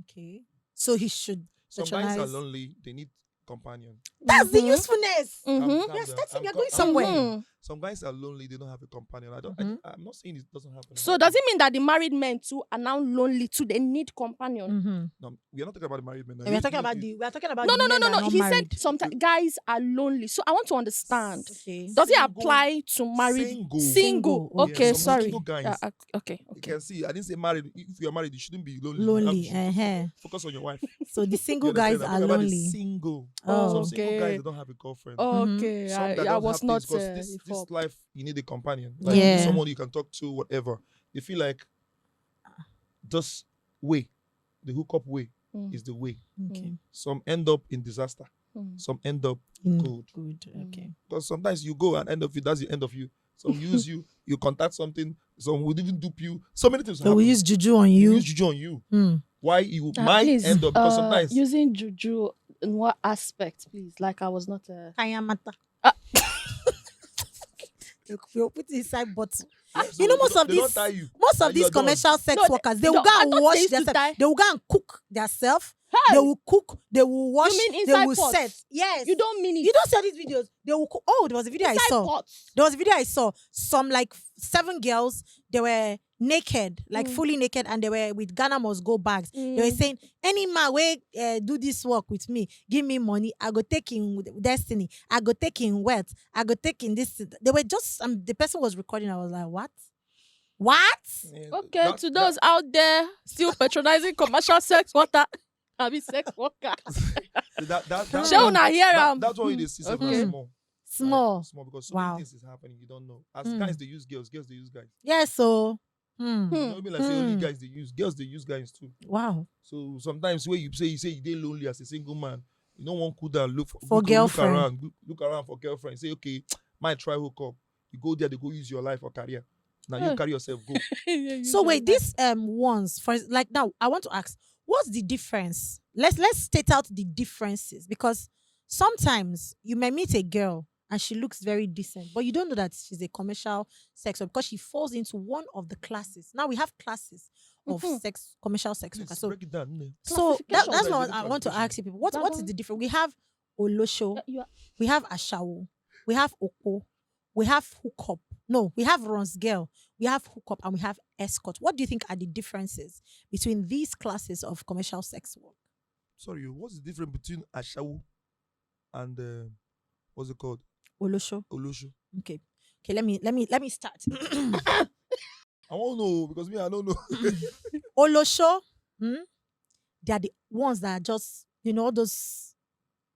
Okay, so he should Some guys are patronize. lonely; they need companion. That's the Mhm. usefulness. Mhm. Calm They're down. starting. They're I'm going co- somewhere. Mhm. Some guys are lonely; they don't have a companion. Mhm. I'm not saying it doesn't happen. So does it mean that the married men too are now lonely too? They need companion. Mm-hmm. No, we are not talking about the married men. now. We are talking about the No, the no, men no, that are no. not He married. said sometimes guys are lonely. So I want to understand. Okay. Does it Single. apply to married? Single. Single. Single, Okay, Yeah, some sorry. single guys. Okay. You can see. I didn't say married. If you're married, you shouldn't be lonely. Lonely. You have to Uh-huh. focus on your wife. So the You single understand? guys I'm are talking about the lonely. single. Oh. Some single guys Okay. they don't have a girlfriend. Okay. Some that I don't was have not things because this informed. life you need a companion. Like you Yeah. need someone you can talk to, whatever. They feel like this way, the hookup way Mm. is the way. Okay. Some end up in disaster. Mm. Some end up Mm, good. Good. Okay. Because sometimes you go and end up that's the end of you. Some use you, you contact something, some would even dupe you. So many things So happen. we use juju on They you. use juju on you. Mm. Why you might Please, end up because sometimes using juju in what aspect, please? Like I was not. Kayamata. Ah. You'll put it inside bottle. yes, You know, they most don't- of they don't these tie you. most of And you these are done. commercial sex No, workers, they no, will go I and thought they wash used to themselves. tie- They will go and cook themselves. Hey! They will cook. They will wash. mean they inside will pots? set. Yes. You don't mean it. You don't see all these videos. They will cook. Oh, there was a video I Inside saw. pots. There was a video I saw. Some like 7 girls. They were naked, like Mm. fully naked, and they were with Ghana must go bags. They were Mm. saying, "Any man way do this work with me, give me money. I go take in destiny. I go take in wealth. I go take in this." They were just. The person was recording. I was like, "What? What?" Yeah, Okay, that- to that- those out there still patronizing commercial sex worker, I mean sex worker. that Shall one- una hear that- am? That's why they see Okay. very small. Small. Like, small because so Wow. many things is happening you don't know. As Mm. guys they use girls they use guys. Yes. So. Hmm. You know, be like say only Hmm. guys they use girls they use guys too. Wow. So sometimes where you say you dey lonely as a single man, you don't want cool down look For look girlfriend. around look around for girlfriend. Say okay, might try hook up. You go there, they go use your life or career. Now you Hey. carry yourself go. So wait, these ones for like now, I want to ask, what's the difference? Let's state out the differences because sometimes you may meet a girl and she looks very decent, but you don't know that she's a commercial sex worker because she falls into one of the classes. Now we have classes of Mhm. commercial sex workers. Please So break it down. Ne? that's Classification. what I want to ask you people. What That is one. the difference? We have Olosho, You are- we have Ashawo, we have Oko, we have hookup. No, we have runs girl, we have hookup, and we have escort. What do you think are the differences between these classes of commercial sex work? Sorry, what's the difference between Ashawu and what's it called? Olosho. Olosho. Okay. Okay, let me start. I won't know because me, I don't know. Olosho, they are the ones that are just, all those.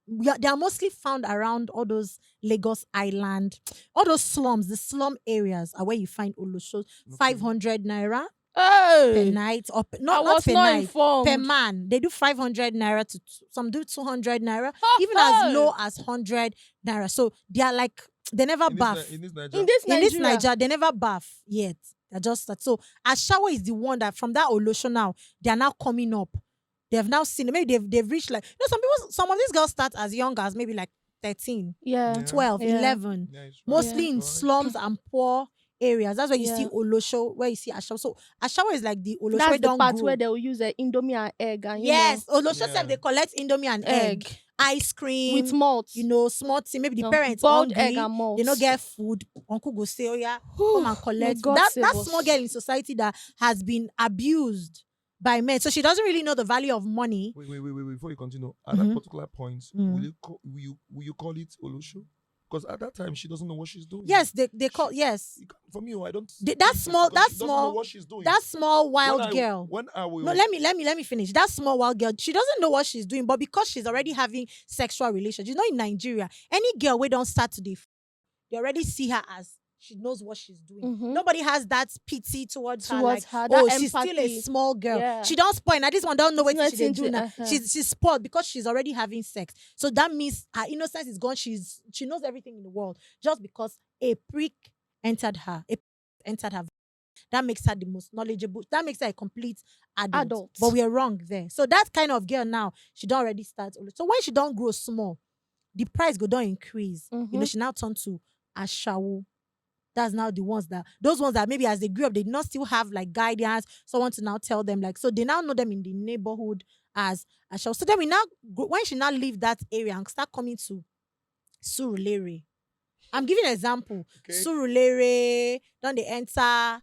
They are mostly found around all those Lagos Island, all those slums. The slum areas are where you find Olosho. 500 naira per Hey, night, or I not was per not night, informed. per man. They do 500 naira to some do 200 naira, Ha, even hey. as low as 100 naira. So they are like they never bath. in this Niger. In this In this Nigeria, Niger, they never bath yet. They're just that. So Ashawo is the one that from that Olosho now, they are now coming up. They have now seen, maybe they've reached like, some of these girls start as young as maybe like 13, yeah. Yeah. 12, Yeah. 11. Yeah, it's right. Mostly Yeah. in Right. slums and poor areas. That's where you see Yeah. Olosho, where you see Ashawo. So Ashawo is like the Olosho That's where the don't part grow. where they will use Indomie and egg and Yes, Olosho Yeah. self, they collect Indomie and egg. ice cream with malt. small thing. Maybe the No, parents boiled hungry, egg and malt. they not get food. Uncle go say, oh yeah, come and May collect. God That save small us. girl in society that has been abused by men, so she doesn't really know the value of money. Wait. Before you continue, at that particular point, Mhm. will you call it Olusho? Because at that time, she doesn't know what she's doing. Yes, they call yes. For me, I don't. That think small, because that she doesn't know small, what she's doing. that small wild girl. When I will. No, let me finish. That small wild girl, she doesn't know what she's doing, but because she's already having sexual relations, in Nigeria, any girl we don't start today, they already see her as she knows what she's doing. Mhm. Nobody has that pity towards her, like, That oh, she's still a empathy. small girl. Yeah. She don't spoil. Now this one don't know what It's she nothing do to- now. uh-huh. She's spoiled because she's already having sex. So that means her innocence is gone. She knows everything in the world just because a prick entered her. That makes her the most knowledgeable. That makes her a complete adult. But we are wrong there. So that kind of girl now, she don't already start. So when she don't grow small, the price go don't increase. Mhm. She now turn to ashawo. That's now those ones that maybe as they grew up, they did not still have like guidance, someone to now tell them, like, so they now know them in the neighborhood as ashawo. So then when she now leave that area and start coming to Surulere. I'm giving an example. Okay. Surulere, then they enter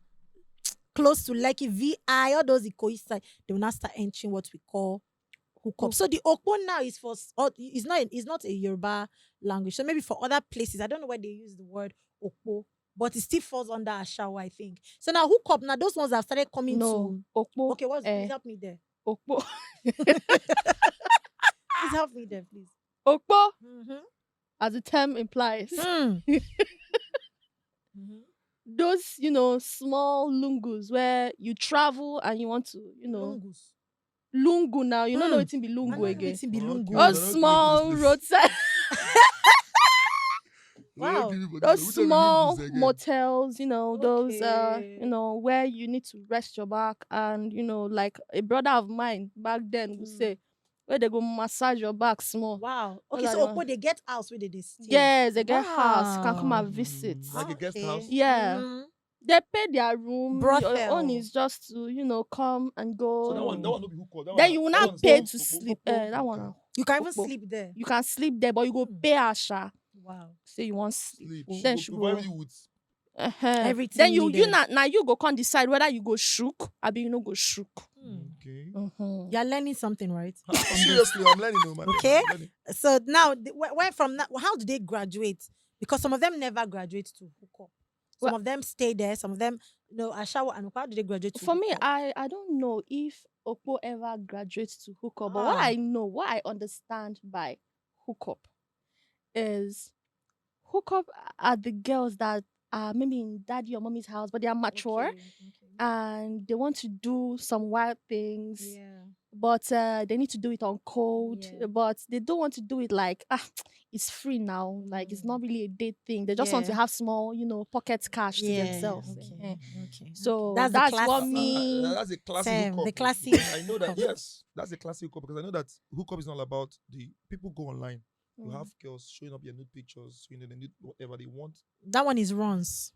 close to Lekki, VI, all those Ikoyi side, they will now start entering what we call hookup. So the Okpo now is it's not a Yoruba language. So maybe for other places, I don't know where they use the word Okpo, but it still falls under Ashawo, I think. So now hookup, now those ones have started coming to. Okpo. Okay, please help me there. Okpo. Please help me there, please. Okpo, Mm-hmm. as the term implies. Mm-hmm. Those, small lungus where you travel and you want to, Lungus. lungu now. You don't know Mm. it be I lungu know again. wetin be Okay. lungu. Oh, Those small roadside, Wow. those small motels, those, Okay. where you need to rest your back. And, like a brother of mine back then would say, where they go massage your back small. Wow. Okay, That's so like Okpo, they get house where they stay. Yes, they get house. You can come Wow. and visit. Like a guest house? Yeah. Mhm. They pay their room. Your Brothel. own is just to, come and go. So that one no be hookah. Then you will that not one is pay not to Okpo. sleep. Okpo. That one. You can even Okpo. sleep there. You can sleep there, but you go Hmm. pay Asha. Wow. Say you want sleep. Sleep. Then She she go go. provide you with. Everything Then you needed. now you go can decide whether you go shook or you no go shook. Okay. You're learning something, right? Seriously, I'm learning. Oh, my Okay. I'm learning. So now, where from now, how do they graduate? Because some of them never graduate to hookup. Some Well- of them stay there. Some of them, Ashawo and how do they graduate to For me, hookup? I don't know if Okpo ever graduates to hookup, but what Ah. I know, what I understand by hookup is hookup are the girls that are maybe in daddy or mommy's house, but they are mature Okay. and they want to do some wild things, Yeah. but they need to do it on code, Yeah. but they don't want to do it like it's free now, like it's not really a date thing. They just want to Yeah. have small, pocket cash to Yeah. themselves. Okay. Okay. So That's the that's what classic me. That's a classic term, hookup. the classic I know that. hookup. Yes, that's a classic hookup because I know that hookup is not about the people go online. You have girls showing up your nude pictures, showing them nude whatever they want. That one is runs.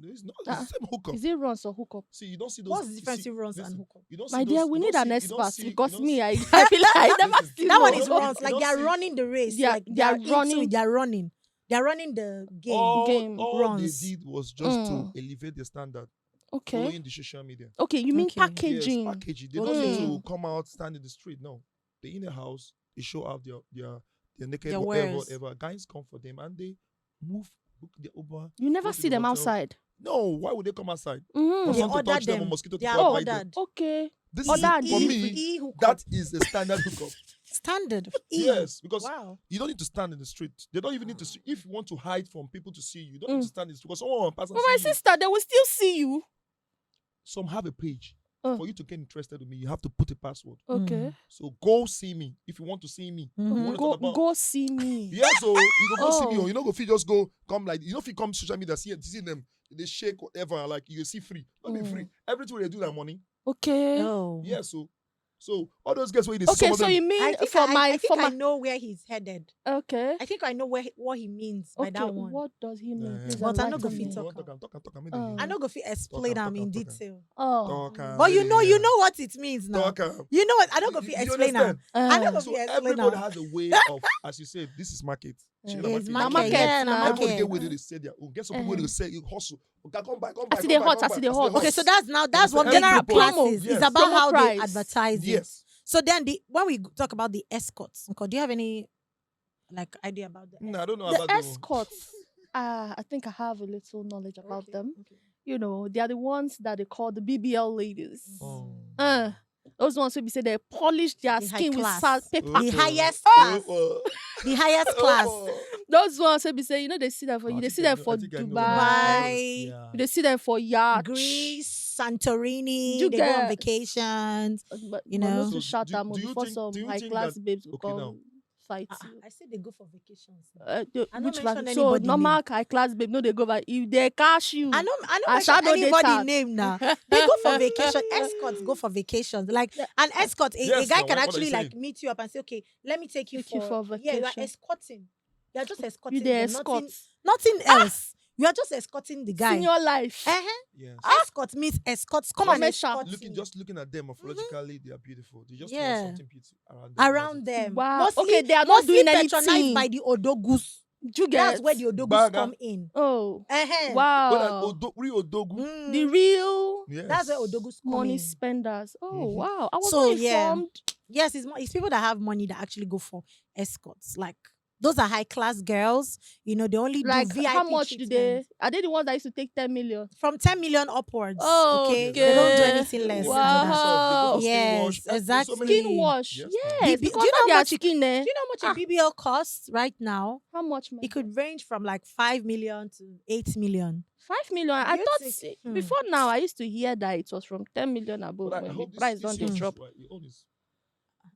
It's not it's the same hookup. Is it runs or hookup? See, you don't see those. What's the difference see, between runs listen, and hookup? You don't see My those, dear, you we don't need an see- you don't expert see- you because don't me, see- I feel like I never Listen, seen That one no. is don't- runs. you Like don't they are see- running the race. They are- like they are running. They are running. They are running the game. All runs. they did was just to elevate the standard, Okay. following the social media. Okay, you mean Okay. packaging? Yes, packaging. They don't Okay. need to come out, stand in the street. No, they in the house. They show out their naked, Their whatever, wares. whatever. Guys come for them and they move, book their Uber. You never go to see the them hotel. outside. No, why would they come outside? Mhm. For They someone to order touch them or them. mosquito They to are bite them. ordered. Okay. This Ordered is for me. hookup. That is a standard hookup. Standard. Yes, because Wow. you don't need to stand in the street. They don't even need to see. If you want to hide from people to see you, you don't Mm. need to stand in the street because someone will pass and But my see you. sister, they will still see you. Some have a page. Oh. For you to get interested with me, you have to put a password. Okay. So go see me if you want to see me. Mhm. You want to talk about. Go see me. Yeah, so you go see me, Oh. or you know, go feel just go come like you know, if you come social media, see them, they shake whatever, like you see free, not be free. Everything they do that money. Okay. Oh. Yeah, so So all those girls where they Okay, some of so them, you mean I think for I, my I think for I my know where he's headed. okay. I think I know what he means by Okay, that one. what does he mean? Yeah. Please But I no go enlighten fit me. talk. you want talk am, make Oh. I no go fit explain Talk them in talk am. detail. Oh. But you know what it means now. Talk am. You know what? I don't go You- fit you explain them. understand? I don't go Uh, So fit explain everybody them. has a way of, as you said, this is market. She Yeah. na It's Na market, market, yeah, na na. Everybody market. get where they say their own. Get some people Uh-huh. they say you hustle. Okay, come back. I see the hot, I see the hot. Okay, so that's Understand? what makes General the Everybody. promo. classes. Yes. It's about Promo how price. they advertise it. Yes. So then when we talk about the escorts, okay, do you have any like idea about that? No, I don't know The about them. escorts. I think I have a little knowledge about them. Okay. You know, they are the ones that they call the BBL ladies. Oh. Those ones who be say they polish their The high skin with class. paper. The highest Oh, class. oh, The highest class. oh. Those ones who be say, you know, they see that for I you. They think see I them know- for I think I know. Dubai. Yeah. They see them for yacht. Greece, Santorini, You they go on get- vacations. But You but know. not So to shout do- them do you before think- some do you high think class that- babes will okay, come now. fight you. I said they go for vacations. I no which mention so anybody normal name. high class babe, no they go by if they cash you. I know I mention shadow they anybody tag. name now. They go for vacation. Escorts go for vacations. Like Yeah. an escort, a Yes, guy now, can what are you actually like saying? meet you up and say, okay, let me take you Take you for for Yeah, you are vacation. escorting. You are just escorting You the them. escort. Nothing else. You are just escorting the guy. Senior life. Yes. Escort means escorts. Come and Commercial. escort Looking at them morphologically, they are beautiful. They just Yeah. want something beauty around them. around them. Wow. Mostly, Okay, they are not mostly doing patronized anything. by the odogus. Do you get That's where the odogus Baga. come in. Oh. Uh-huh. Wow. Real Odogu. Mm. The real Yes. That's where odogus come money in. spenders. Oh Mhm. wow. I was So, not yeah. informed. Yes, it's people that have money that actually go for escorts. Like those are high class girls. You know, they only Like do VIP how much do they treatment. are they the ones that used to take 10 million? From 10 million upwards. Oh, Okay? okay. They don't do anything less. They than make that. themselves, they go for skin Yes, wash. There's exactly. so many- Skin wash. Yes, Yes, ma'am. BB because do you now know they how are much skin eh? Do you know how much a BBL costs right now? How much man? It could range from like 5 million to 8 million. 5 million. I You thought think- before now I used to hear that it was from 10 million above But I when the hope price this don't they is drop. right. You own this.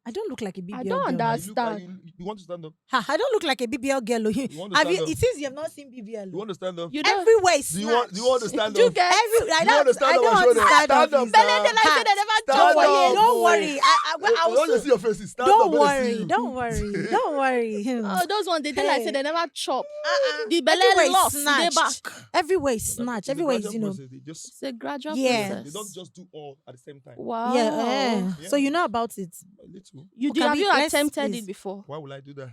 I don't look like a BBL I don't girl. understand. You want to stand up? I don't look like a BBL girl. You want to Have stand you? up? It seems you have not seen BBL. You want to stand up? You don't Everywhere is Do you want to stand do you up? get Every, I You don't, want to stand I up don't and want show to them? stand Stand up. up is- now. Belle, they like say they never Stand chop Don't for up. worry. you. Don't worry. I I will want to soon- see your faces. Stand Don't up. let me see worry. you. Don't worry. Don't worry. Oh, those ones they like say Hey. they never chop. Uh-uh. The belly Everywhere is lost, they snatched. back. Everywhere is But snatched. the Everywhere is, gradual you know. process, they just It's a gradual Yes. process. they don't just do all at the same time. Wow. Yeah. Yeah. So you know about it. A little. You Okay, did have you let's- attempted please. it before? Why would I do that?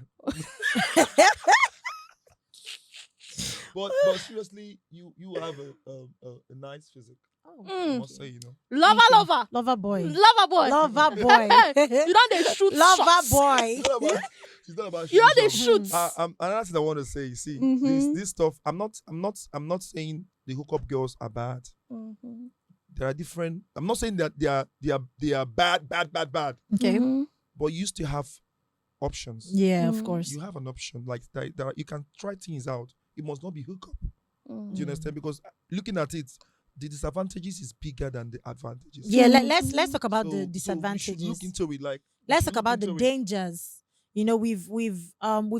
But seriously, you have a nice physique. Oh. I Mm. must say, you know. Lover, Thank you. lover. Lover boy. Lover boy. Lover boy. You don't they shoot Lover shots. boy. It's not about. It's not about. You don't they shooting shoot. shots. Another thing I want to say, you see, Mhm. this stuff. I'm not saying the hookup girls are bad. Mhm. There are different. I'm not saying that they are bad. Okay. Mhm. But you still have options. Yeah, of Mm. course. You have an option like that. You can try things out. It must not be hookup. Mm. Do you understand? Because looking at it, the disadvantages is bigger than the advantages. Yeah, Mhm. let's talk about So- the so we should disadvantages. look into it like. we Let's should talk about look the into it. dangers. You know, we've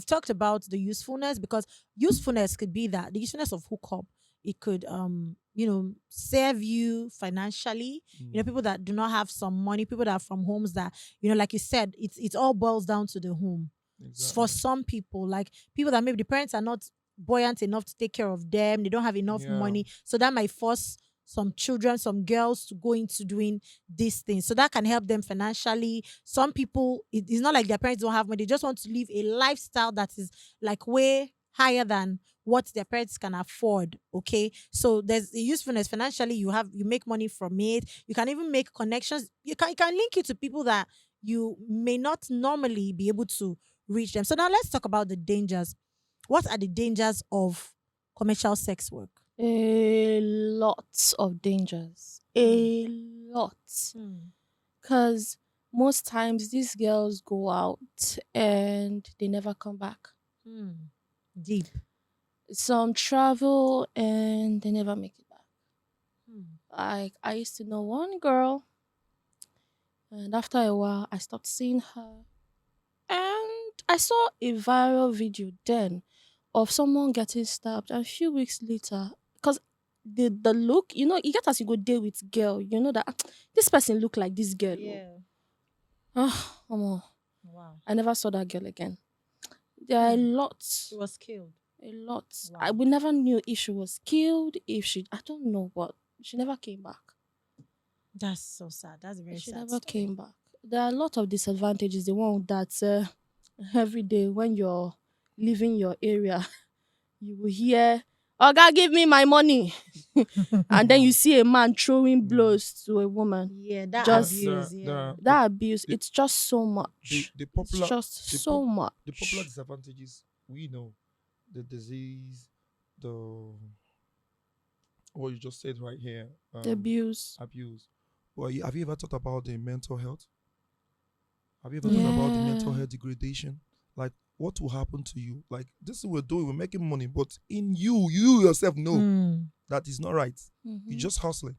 talked about the usefulness, because usefulness could be that the usefulness of hookup. It could serve you financially. You know, people that do not have some money, people that are from homes that, like you said, it all boils down to the home. Exactly. For some people, like people that maybe the parents are not buoyant enough to take care of them, they don't have enough Yeah. money, so that might force some children, some girls to go into doing these things. So that can help them financially. Some people, it's not like their parents don't have money, they just want to live a lifestyle that is like way higher than what their parents can afford. Okay, so there's a usefulness financially. You make money from it. You can even make connections. It can link you to people that you may not normally be able to reach them. So now let's talk about the dangers. What are the dangers of commercial sex work? A lot of dangers. A lot. Because most times these girls go out and they never come back. Deep. Some travel and they never make it back. Like I used to know one girl, and after a while I stopped seeing her. And I saw a viral video then of someone getting stabbed, and a few weeks later, because the look, you get as you go there with girl, you know that this person look like this girl. oh. Oh, Wow. I never saw that girl again. There are a lot. She was killed. A lot. Wow. We never knew if she was killed, if she, I don't know, but she never came back. That's so sad. That's a very She sad never story. came back. There are a lot of disadvantages. The one that every day when you're leaving your area, you will hear, "Oh God, give me my money," and then you see a man throwing blows to a woman. Yeah, that Just abuse. Yeah. that abuse, the- it's just so much. the It's popular just the so much. the popular disadvantages we know, the disease, the what you just said right here, The abuse. abuse. Well, have you ever thought about the mental health? Have you ever thought about the mental Yeah. health degradation? Like, what will happen to you? Like, this is what we're doing, we're making money, but in you yourself know Mm. that is not right. Mhm. You're just hustling.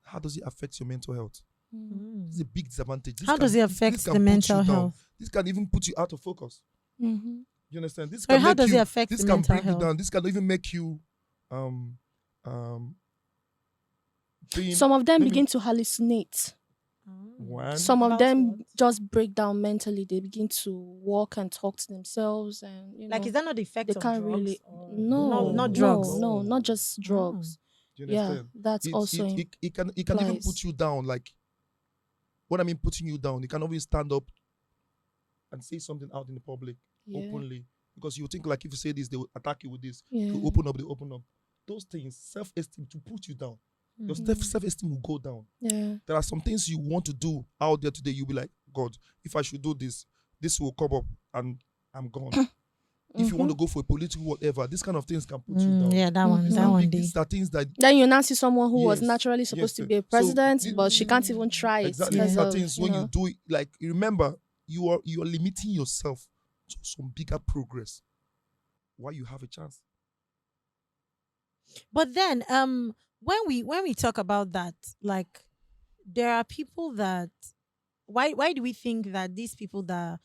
How does it affect your mental health? Mm. This is a big disadvantage. How does it affect this the can put mental you down. health? This can even put you out of focus. Mhm. You understand? This Sorry, can how make does you, it affect this the can mental bring you health? down. This can even make you um being Some of them let me- begin to hallucinate. one Some of About them what? just break down mentally. They begin to walk and talk to themselves, and Like, is that not the effect they of can't drugs? really. Or No, not no, drugs. no, not just Oh. drugs. Do you Yeah, understand? that's also It can even implies. put you down. Like, what I mean putting you down, you can always stand up and say something out in the public Yeah, openly. Because you think like if you say this, they will attack you with this. yeah. You open up, they open up. Those things, self-esteem to put you down. Your Mhm. self-esteem will go down. Yeah, There are some things you want to do out there today. You'll be like, God, if I should do this, this will come up and I'm gone. If you want to go for a political whatever, this kind of things can put you down. Yeah, that one. Mhm. That one. These are things that then you now see someone who was Yes, naturally supposed to yes. be a So, president, thi- but she can't even try it exactly because these are of things when you do it. Like, remember, you are limiting yourself to some bigger progress. Why you have a chance? But then, when we talk about that, like, there are people that why do we think that these people that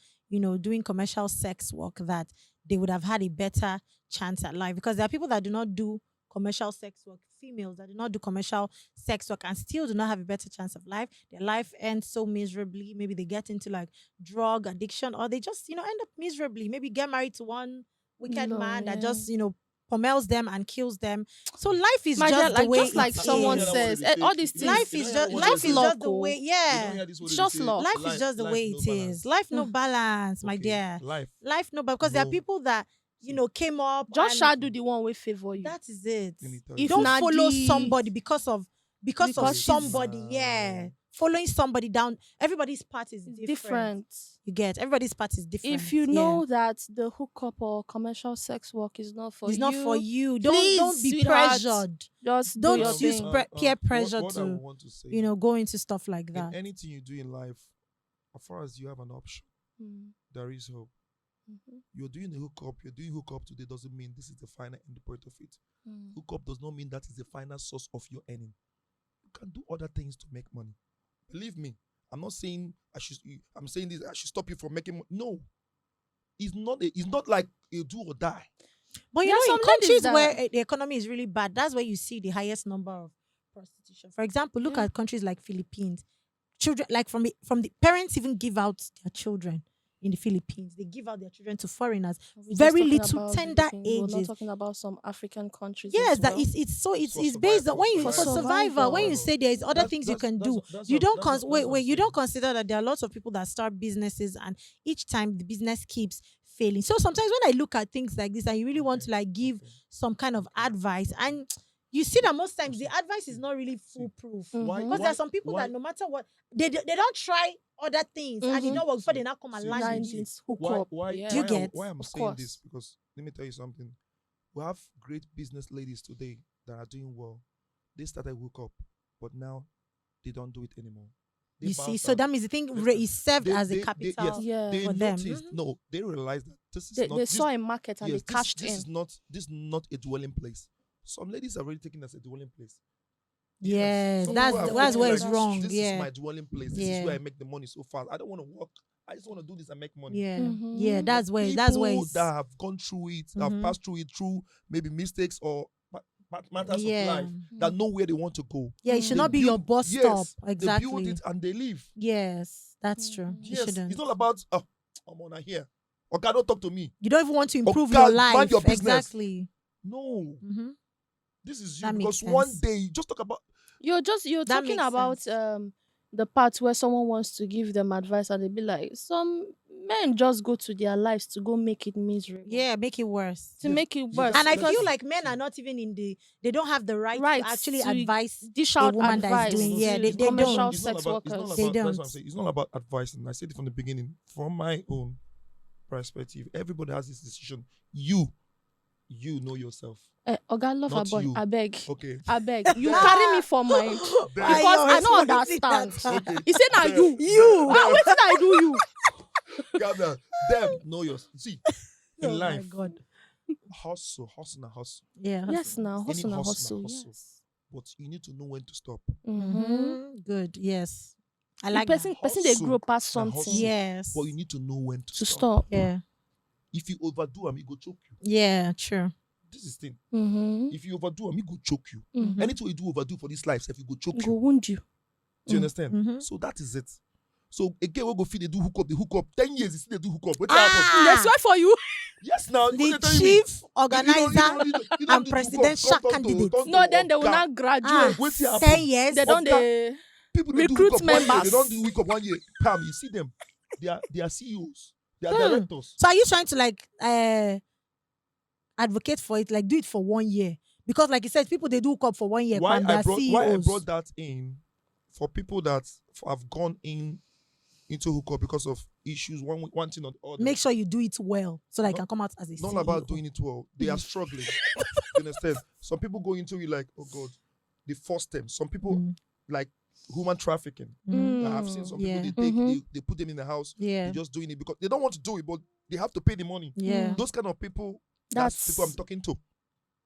doing commercial sex work, that they would have had a better chance at life? Because there are people that do not do commercial sex work, females that do not do commercial sex work, and still do not have a better chance of life. Their life ends so miserably. Maybe they get into like drug addiction, or they just end up miserably. Maybe get married to one wicked No, man that yeah. just pummels them and kills them. So life is My dear, just the like way just like it someone is. says, all these things. Life is just just luck, oh. It's just luck. Life is just the way it is. Life no Yeah. balance, my dear. Life no balance, because there are No. people that came up Just and shall do the one way favor you. that is it. If Don't na follow the- somebody because of Because she's- somebody. Yeah, following somebody down. Everybody's path is It's different. different. You get everybody's path is different. If you Yeah. know that the hookup or commercial sex work is not for it's you, not for you. please, Don't be sweetheart, pressured. just Don't do your use thing. peer pressure what I to want to say, go into stuff like in that. anything you do in life, as far as you have an option, Mm, there is hope. mhm, You're doing hookup today doesn't mean this is the final end point of it. mm. Hookup does not mean that is the final source of your earning. You can do other things to make money. Believe me, I'm not saying I'm saying this, I should stop you from making money. No. It's not like a do or die. But There are in some ladies countries that- where the economy is really bad, that's where you see the highest number of prostitution. For example, look Yeah. at countries like Philippines. Children, like from the parents even give out their children in the Philippines. They give out their children to foreigners. We're just Very talking little about tender Philippines. We're not ages. talking about some African countries. Yes, as that well. it's based on when you For for survival. survival. When you say there is other things you can do, you don't you don't consider that there are lots of people that start businesses, and each time the business keeps failing. So sometimes when I look at things like this and you really want to like give some kind of advice, and you see that most times the advice is not really foolproof. Mhm. Because there are some people that no matter what, they don't try other things and it Mhm. don't work before they now come and See, land Nine in see, this. things hookup. Why Yeah. Do you get? why I'm Of saying this? course. Because let me tell you something. We have great business ladies today that are doing well. They started hookup, but now they don't do it anymore. They You see, bounce so out. that means the thing Listen, is served as a yes, capital. Yeah. they for them. noticed. No, they realized that this is They, not. they this, saw a market and yes, they cashed this in. is not a dwelling place. Some ladies are already taking as a dwelling place. Yes, Some that's people are that's taking where like, it's wrong. This Yeah. is my dwelling place. This is Yeah. where I make the money so fast. I don't want to work. I just want to do this and make money. Yeah, Mhm. yeah, that's where People it's that have gone through it, have Mhm. passed through it through maybe mistakes or matters Yeah. of life that know where they want to go. Yeah, it should They not be your build- bus yes, stop. They Exactly. build it and they leave. Yes, that's true. You Yes, shouldn't. it's not about I'm on here. Okay, don't talk to me. You don't even want to improve God, your mind life. your business. Exactly. No, Mm-hmm. this is you That makes because one sense. day you just talk about You're That talking makes about sense. the part where someone wants to give them advice and they be like, some men just go to their lives to go make it miserable. Yeah, make it worse. To Yes, make it yes, worse. And I Let's- feel like men are not even they don't have the right Rights to actually to advise dish a out woman that is advice doing. Yeah, to they commercial don't. it's not sex about, workers. They that's what I'm don't. saying. It's not about advice, and I said it from the beginning. From my own perspective, everybody has this decision. You know yourself. Oga Lover Not boy, you. I beg. Okay. I beg. You carry me for mind. Then- Because I don't understand. Okay. He said, now Then- you. You. Ah, what did I do you? Calm down. Them know yourself. See, in Oh my life, God. hustle. Yeah. Yes, now. Any Hustle, now hustle, hustle. hustle. Yes. But you need to know when to stop. Mm-hmm. Mm-hmm. Good. Yes. I like person that. they Hustle grow past na something hustle. Yes. But you need to know when to to stop. stop. Yeah. If you overdo them, it go choke you. Yeah. True. This is the thing. Mm-hmm. If you overdo them, it go choke you. Mm-hmm. Anything you do overdo for this life, if you go choke Go you. wound you. Do you understand? Mhm. So that is it. So again, we go feed they do hook up. 10 years, they do hook up. What Ah! happen? They swear for you. Yes, now The what they telling me? chief You don't organizer and and do the hook up, presidential come to- candidate. come to No, then they will Oga. not graduate. Wait till 10 years. They don't Oga. they People they do recruit hook up 1 year. They members. don't do hook up 1 year. Pam, you see them. They are CEOs. They are Hmm. directors. So are you trying to like advocate for it, like do it for 1 year? Because like you said, people they do hook up for 1 year. Why and they are I CEOs. brought that in for people that have gone into hookup because of issues, one thing or the other. Make sure you do it well so that you No- can come out as a It's not CEO. about doing it well. They are struggling. You understand? Some people go into it like, oh God, they force them. Some people Mm. like human trafficking. Mm. I've seen some Yeah. people Mhm. they put them in the house. Yeah. They're just doing it because they don't want to do it, but they have to pay the money. Yeah. Mm. Those kind of people, that's That's people I'm talking to.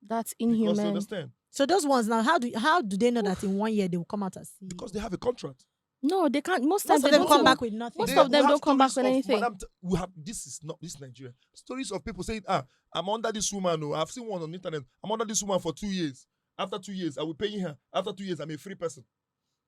That's Because they inhuman. understand. So those ones now, how do they know that in 1 year they will come out as CEO? Because they have a contract. No, they can't. Most most times of they them don't come even- back with nothing. Most They- of them we have don't come back stories with of- anything. Madam, we have this is Nigeria. Stories of people saying, I'm under this woman. Oh, I've seen one on the internet. I'm under this woman for 2 years. After 2 years, I will pay her. After 2 years, I'm a free person.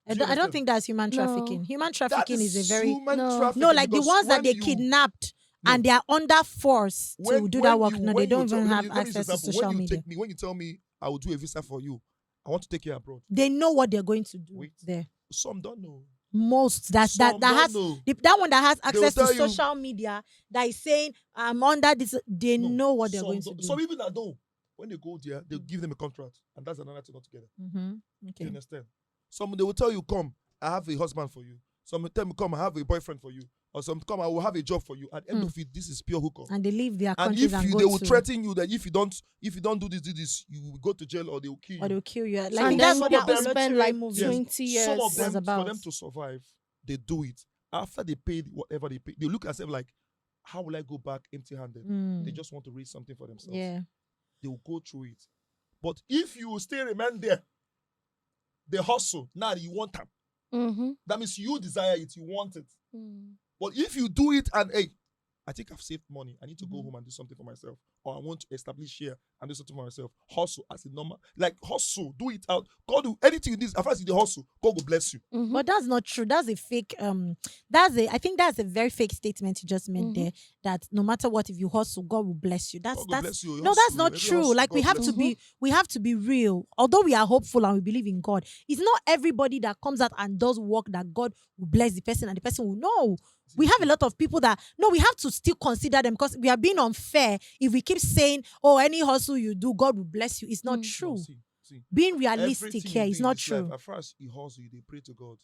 I Do you don't understand? think that's human No. trafficking. Human That trafficking is a very human No. trafficking no, like the because ones that when they you- kidnapped No. and they are under force to when- do when that work. you- No, when they you don't tell- even let have me use access to example. social when you media. when you tell me I will do a visa for you, I want to take you abroad. They know what they're going to do Wait. there. Some don't know. Most that Some don't has know. that one that has will access to tell you- social media that is saying I'm under this. They No, know what they're some going to don't- do. Some even that don't. When they go there, they'll give them a contract, and that's another thing altogether. Mm-hmm. Do you Okay. understand? Some they will tell you, "Come, I have a husband for you." Some will tell me, "Come, I have a boyfriend for you." Or some come, "I will have a job for you." At the end of it, this is pure hookup. And they leave their And countries if and you, go they will to, threaten you that if you don't do this, you will go to jail or they will kill you. or they'll kill you. Like And that's then what some that of them spend Oloture like movie Yes. 20 years. Some of was them, about. for them to survive, they do it. After they paid whatever they pay, they look at themselves like, how will I go back empty-handed? Mm. They just want to raise something for themselves. Yeah. They will go through it. But if you still remain there, they hustle. Now you want them. Mm-hmm. That means you desire it, you want it. Mm. But if you do it and hey, I think I've saved money. I need to go Mhm. home and do something for myself. Or I want to establish here and do something for myself. Hustle as a normal, like hustle, do it out. God do anything you need. As far as you do hustle, God will bless you. Mm-hmm. But that's not true. That's a fake. I think that's a very fake statement you just made Mhm. there. That no matter what, if you hustle, God will bless you. God will That's bless you. no, that's Hustle, not every true. hustle, Like we God have bless to you. be real. Although we are hopeful and we believe in God, it's not everybody that comes out and does work that God will bless the person and the person will know. We have a lot of people that no, we have to still consider them because we are being unfair if we keep saying, "Oh, any hustle you do, God will bless you." It's not Mm. true. No, see, Being realistic everything here you is do in not this life, true. as far as you hustle, they pray to God.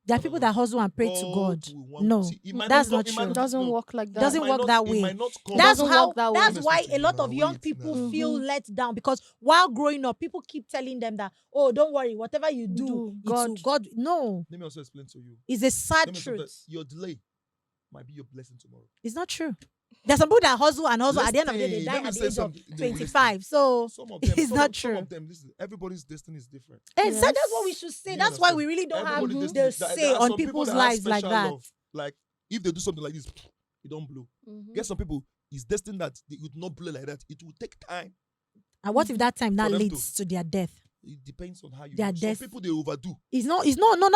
There are people that hustle and pray to God. will want- No, see, it might that's not not go- it might true. It doesn't no, work like that. Doesn't it might work not- that it way. might not come. That's doesn't how. work that way. That's Let me why explain a to lot you of now. young Wait people now. feel Mhm. let down because while growing up, people keep telling them that, "Oh, don't worry, whatever you do, God." No, Let me also explain to you. it's a sad Let me explain that truth. your delay might be your blessing tomorrow. It's not true. There's some people that hustle and hustle. At the end of the day, they Listen, die let me at the say age of something. No, 25. So Some of them, it's some not of, some true. of them, listen, everybody's destiny is different. And so that's Yes. what we should say. You That's why understand? we really don't have Everybody's the destiny- there say are on some people people's that have lives like special that. love. Like if they do something like this, it don't blow. Mhm. Get some people, it's destined that it would not blow like that. It will take time. And what if that time now For them leads to their death? It depends on how you Their know. Some death. people they overdo. It's not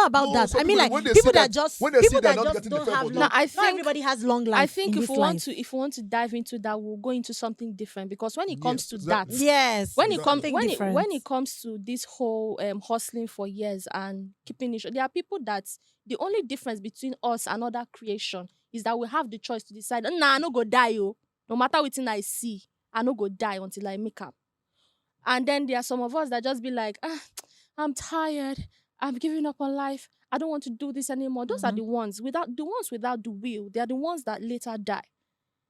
about No, that. some I mean, people, like when they people see that that- just when they people see they're that not just getting the don't fair have body. long. No, I not think- everybody has long life. I think in if this we life. want to dive into that, we'll go into something different, because when it comes Yes, to exactly. that, Yes, when it Exactly. comes something when different. when it comes to this whole hustling for years and keeping it, there are people that the only difference between us and other creation is that we have the choice to decide. Nah, I no go die, oh. No matter what I see, I no go die until I make up. And then there are some of us that just be like, I'm tired. I'm giving up on life. I don't want to do this anymore. Those are Mhm. the ones without the will. They are the ones that later die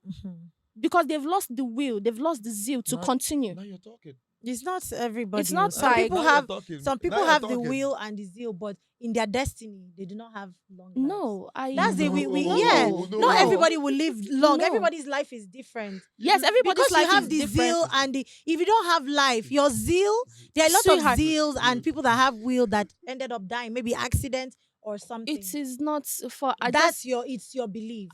Mhm. because they've lost the will, they've lost the zeal to Now- continue. Now you're talking. It's not everybody. It's not Some like- people Now you're have talking. some Now people you're have the talking. will and the zeal, but in their destiny, they do not have long lives. No, That's the no, yeah. no. Not everybody will live long. No. Everybody's life is different. Yes, everybody's Because you life have is the different. zeal and the if you don't have life, your zeal, there are a lot Sweetheart. of zeals and people that have will that ended up dying, maybe accident or something. It is not for. It's your belief,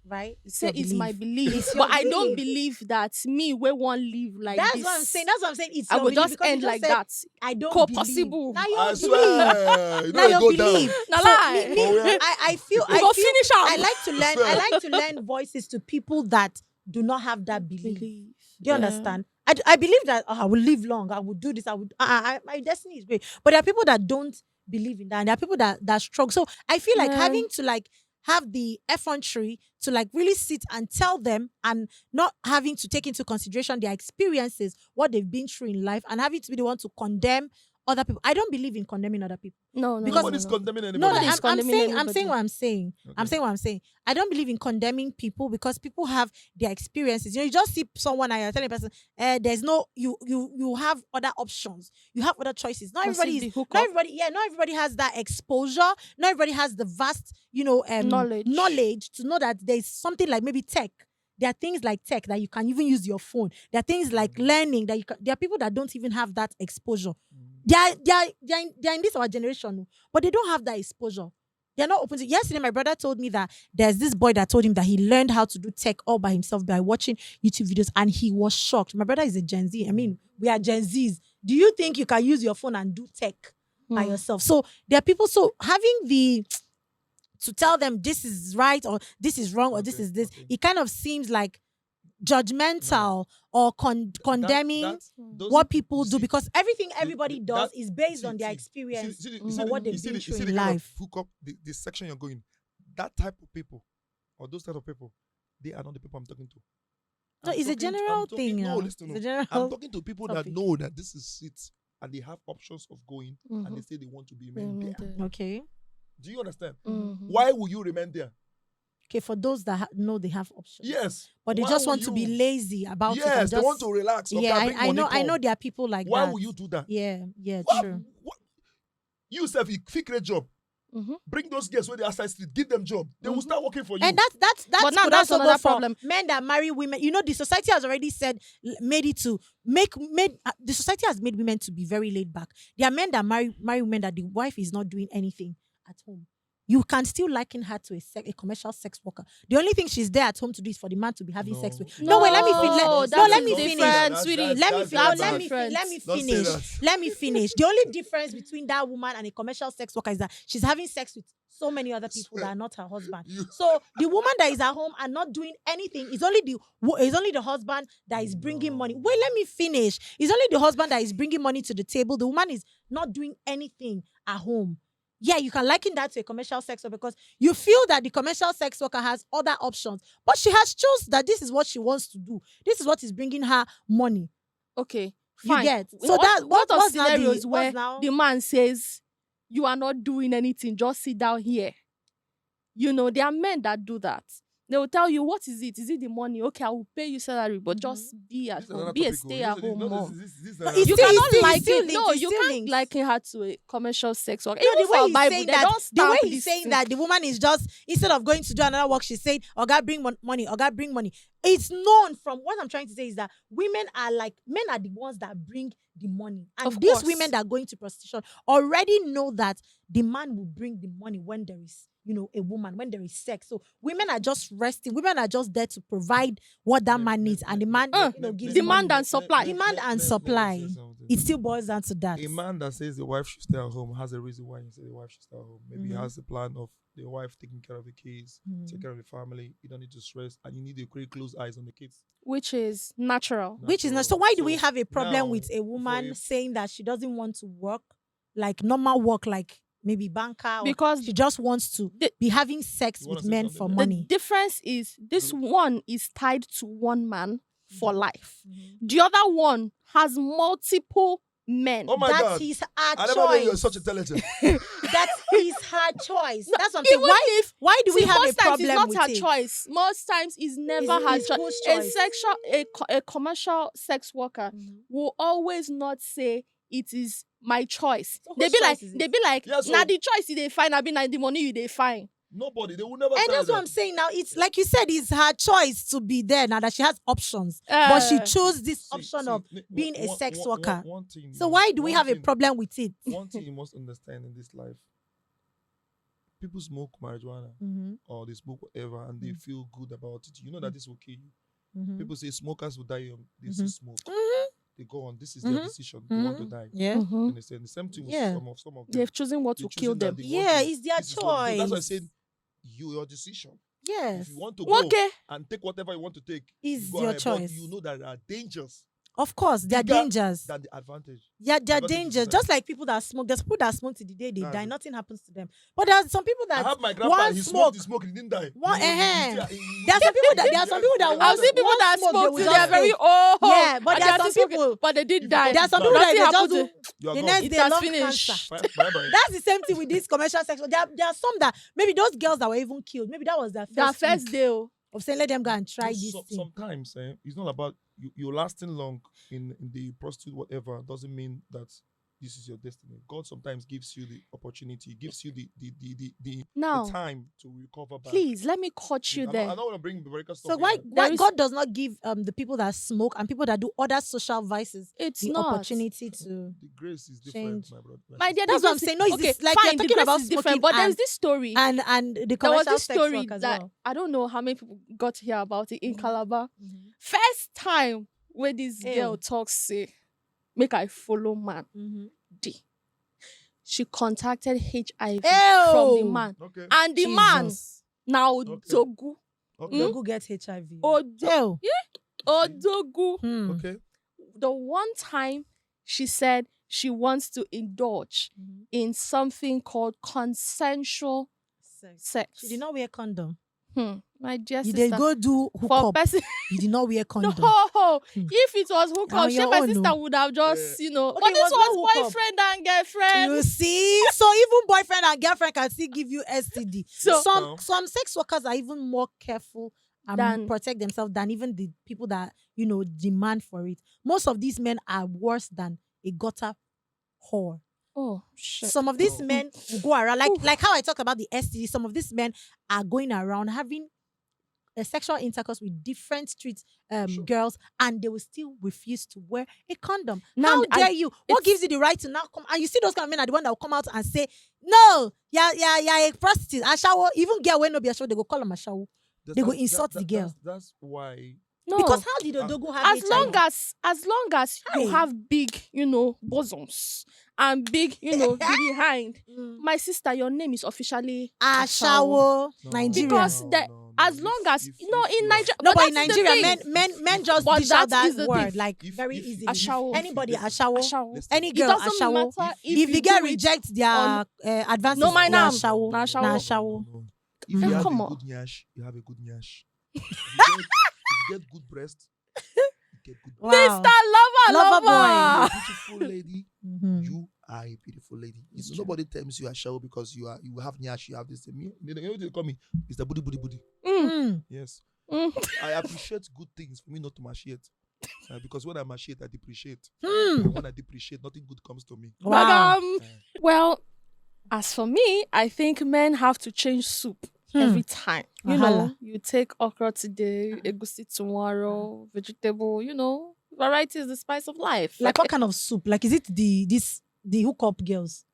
right? Say your it's my belief, It's your but I don't belief. believe that me where one live like That's this. what I'm saying. That's what I'm saying. It's I your will belief just because you end like said, that. I don't Co-possible. believe. Now I your belief. swear. You Now know your it go belief. down. Na So lie. For real? I feel You go finish am. I like to learn voices to people that do not have that belief. Do you Yeah. understand? I believe that I will live long. I will do this. I would. My destiny is great. But there are people that don't believe in that. And there are people that struggle. So I feel like Yeah. having to like have the effrontery to like really sit and tell them and not having to take into consideration their experiences, what they've been through in life, and having to be the one to condemn other people. I don't believe in condemning other people. No, no, Because- Nobody's no. condemning No, anybody. Nobody's I'm condemning saying anybody. what I'm saying. I'm Okay. saying what I'm saying. I don't believe in condemning people because people have their experiences. You just see someone and you're telling a person, there's no you have other options. You have other choices. Not Proceed everybody the hookup. not everybody has that exposure. Not everybody has the vast, knowledge to know that there's something like maybe tech. There are things like tech that you can even use your phone. There are things like learning that there are people that don't even have that exposure. They're in this our generation, but they don't have that exposure. They're not open to. Yesterday, my brother told me that there's this boy that told him that he learned how to do tech all by himself by watching YouTube videos, and he was shocked. My brother is a Gen Z. I mean, we are Gen Zs. Do you think you can use your phone and do tech by yourself? So there are people. So having to tell them this is right or this is wrong or this Okay, is this, okay. it kind of seems like judgmental or condemning what people do because everything everybody does is based on their experience or what they've been through in life. Hook up the section you're going. That type of people or those type of people, they are not the people I'm talking to. No, it's a general thing. No, now. listen. It's a No. general I'm talking to people that topic. know that this is it and they have options of going and they say they want to be remain there. Okay. Do you understand? Mhm. Why will you remain there? Okay, for those that know they have options. Yes. But they Why just will want to be you- lazy about it. Yes, and they just, want to relax. Okay, yeah, bring I know. money, I know come. there are people like Why that. will you do that? Yeah, What- true. what- You self, you figure a job. Mhm. Bring those girls where they outside street, give them job. They will start working for you. And that's But now could that's also go another for problem. men that marry women. You know, the society has already said made it to the society has made women to be very laid back. There are men that marry women that the wife is not doing anything at home. You can still liken her to a commercial sex worker. The only thing she's there at home to do is for the man to be having sex with. No, wait, let me finish. No, No, that let is me different, finish. sweetie. Let me that's finish. bad. Let me Don't say finish. that. Let me finish. The only difference between that woman and a commercial sex worker is that she's having sex with so many other people that are not her husband. You- So the woman that is at home and not doing anything is only the husband that is bringing money. Wait, let me finish. It's only the husband that is bringing money to the table. The woman is not doing anything at home. Yeah, you can liken that to a commercial sex worker because you feel that the commercial sex worker has other options, but she has chosen that this is what she wants to do. This is what is bringing her money. Okay, You fine. get? So what of what's now the- scenarios what's where now- the man says you are not doing anything, just sit down here. You know, there are men that do that. They will tell you, what is it? Is it the money? Okay, I will pay you salary, but just be at This is home, another be a topic, oh. stay-at-home No, mom. this No, another it's You still- topic. cannot still- like it's still it. linked, No, it's you still can't linked. liken her to a commercial sex worker. No, Even the way for he's Bible, saying they that, don't the way stamp he's this saying thing. that the woman is just instead of going to do another work, she's saying, "Oh God, bring money. Oh God, bring money." It's known from what I'm trying to say is that women are like men are the ones that bring the money, and Of these course. women that are going to prostitution already know that the man will bring the money when there is a woman when there is sex. So women are just resting. Women are just there to provide what that man needs, and the man, gives Demand money. and supply. Demand and supply. It still boils down to that. A man that says the wife should stay at home has a reason why he says the wife should stay at home. Maybe he Mhm. has the plan of the wife taking care of the kids, Mhm. take care of the family. You don't need to stress, and you need to create close eyes on the kids. Which is natural. Which is not. So why do we So have a problem now, with a for woman a- saying that she doesn't want to work, like normal work, like maybe banker, or Because she just wants to the- be having sex You wanna with say men something for there? the money? difference is this Good. one is tied to one man for life. Mhm. The other one has multiple men. Oh my That's God. his her I never knew you were choice. such intelligent. That is her choice. No, That's what I'm saying. even Why? if Why do we see, have a most times problem it's not with her it? choice. Most times it's never It's- her it's choice. whose A choice? sexual, a commercial sex worker Mhm. will always not say it is my choice. So They whose be like, choice is it? they be like, Yeah, so- now the choice they find, I be now the money you they find. Nobody. They will never And tell that's you what I'm saying now. It's like you said, it's her choice to be there now that she has options. But she chose this option of being a sex worker. One thing So you why must- do we one have a thing- problem with it? One thing you must understand in this life: people smoke marijuana Mm-hmm. or they smoke whatever, and they feel good about it. You know that this will kill you. Mm-hmm. People say smokers will die young. They Mhm. still smoke. Mhm. They go on. This is their Mhm. decision. They want to Mhm. die. Yeah. Mhm. Understand? The same thing with Yeah. some of them. They've chosen what They will choosing kill that them. they want Yeah, to- it's their this is what they do. That's why I choice. said your decision. Yes. If you want to go Okay. and take whatever you want to take, Is you go your ahead, choice. But you know that there are dangers Of course, there are bigger dangers. than the advantage. Yeah, there are advantage is dangers. that- Just like people that smoke. There's people that smoke till the day they That's die. it. Nothing happens to them. But there are some people I that have my grandpa. one He smoke. smoked, he didn't die. One, He- there are he- some people that there are some people that I've once seen people one that smoke, they smoke will till just they are very say- old. Yeah, but And there are some still people. but they did If you die. talk There are some Bad. people that Nothing they just happened do. to- You are The gone. next It day, has lung finished. cancer. Bye-bye. That's the same thing with this commercial sex. There are some that maybe those girls that were even killed. Maybe that was their That first week day. Oh. of saying let them go and try No, this thing. sometimes it's not about you're lasting long in the prostitute, whatever, doesn't mean that this is your destiny. God sometimes gives you the opportunity, gives you the Now, time to recover back. please let me cut you I there. don't want to bring America stuff So why here. There is- God does not give the people that smoke and people that do other social vices It's the not opportunity to The grace is different, change. my brother. My dear, That's the what I'm grace saying. No, is- it's okay, this, like fine, you're the talking grace about is different, smoking but there's and, this story. and the There was commercial this sex story work as that well. I don't know how many people got to hear about it in Mhm. Calabar. Mhm. First time where this girl Ew. talks say, make I follow man. Mhm. D. She contacted HIV from the Ew. man. Okay. And the man Jesus. now Okay. Dogu. Okay. Mm? Dogu gets HIV. Odo- Ew. Odogu. Hmm. Okay. The one time she said she wants to indulge Mhm. in something called consensual sex. She did not wear condom. My dear You sister. did go do For hookup. person, You did not wear no, condom. if it was hookup, On she, your my own, sister no. would have just, Okay, but it this was not was hookup. boyfriend and girlfriend. You see, so even boyfriend and girlfriend can still give you STD. So- No. some sex workers are even more careful and Than- protect themselves than even the people that demand for it. Most of these men are worse than a gutter whore. Oh shit. Some of these Oh. men will go around like how I talked about the STD. Some of these men are going around having a sexual intercourse with different street Sure. girls, and they will still refuse to wear a condom. Now, How dare you? What it's- gives you the right to now come? And you see those kind of men are the one that will come out and say, "No, yeah, a prostitute, a shower." Even girl when no be a shower, they go call them a shower. They go insult the girl. That's why. No. Because how did Odogu have as HIV? long as you Hi. have big, bosoms and big, behind. Mm. My sister, your name is officially a shower, Nigeria. Because as long as in Nigeria, No, but in that's the Nigeria, thing. men just But dish out that that is the word thing. like If- very if- easily. if- Ashawo. Anybody listen, ashawo, Ashawo. listen. any It girl doesn't ashawo. matter If you the girl do it rejects their on- advances, No, my they are name. ashawo. Na ashawo. Na ashawo. If you have Come a on. good nyash, you have a good nyash. If you get good breast, you get good breast. Wow. Mr. Lover You're Lover. a beautiful lady. Mhm. You are a beautiful lady. So nobody tells you a shower because you have nyash, you have this. You know what they call me? Mr. Booty Booty Booty. Mm. Yes. Mm. I appreciate good things for me not to machiate. Because when I machiate, I depreciate. Mm. And when I depreciate, nothing good comes to me. Wow. Well, as for me, I think men have to change soup every time. You know, Wahala. you take okra today, egusi tomorrow, vegetable, variety is the spice of life. Like what kind of soup? Like is it the hookup girls?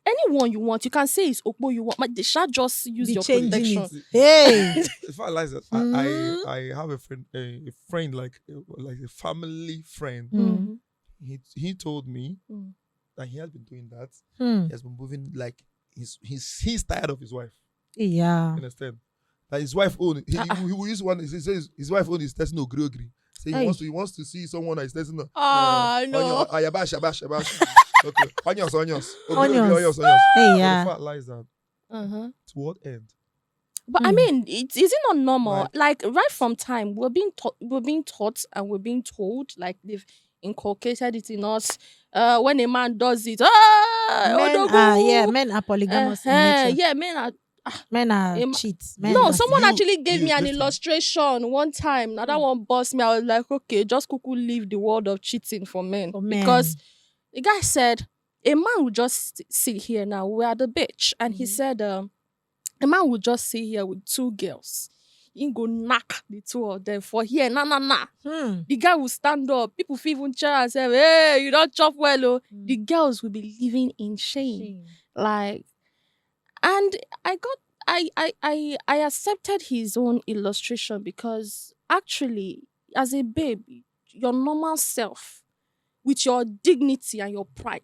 anyone you want, you can say it's Okpo you want, but they shall just use Be your changing protection. it. Hey. If I like that, Mm. I have a friend like a family friend. Mm. He told me Mm. that he has been doing that. Hmm. He has been moving like he's tired of his wife. Yeah. You understand? That his wife own he will use one. He says his wife own is testing no agree. So he wants to see someone that is testing no. No. Yabash. Okay. Onions. Onions. Onions. Hey, But yeah. the fact lies that Uh-huh. to what end? But I mean, is it not normal? Like- Like right from time, we're being taught, and we're being told, like they've inculcated it in us. When a man does it, Men are polygamous in nature. yeah, men are. Men are Em- cheats. Men No, are someone you- actually gave me an listen. illustration one time. Now that one bossed me. I was like, okay, just cuckoo leave the world of cheating for men. For men. Because the guy said a man would just sit here now. We're at the beach, and he said, a man would just sit here with two girls. He go knock the two of them for here. Nah. The guy will stand up. People feel even cheer and say, hey, you don't chop well. Oh. The girls will be living in shame. Like, and I accepted his own illustration because actually, as a babe, your normal self, with your dignity and your pride,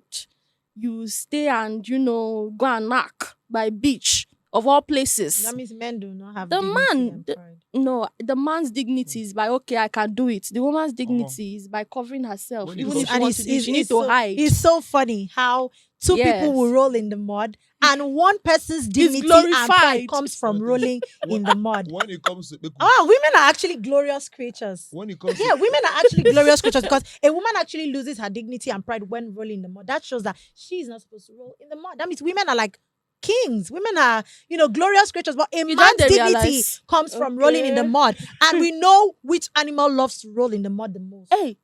you stay and go and knock by beach of all places. That means men do not have The dignity man, and pride. No, the man's dignity is by okay, I can do it. The woman's dignity is by covering herself. When Even it if she comes- wants to do it, she needs to so, hide. It's so funny how two people Yes. will roll in the mud and one person's dignity and glorified. pride comes from rolling in the mud. When it comes to Women are actually glorious creatures. when it comes Yeah, women are actually glorious creatures because a woman actually loses her dignity and pride when rolling in the mud. That shows that she is not supposed to roll in the mud. That means women are like kings. Women are, glorious creatures. But a You man's don't dey dignity realize. comes from rolling in the Okay. mud. And we know which animal loves to roll in the mud the most. Hey,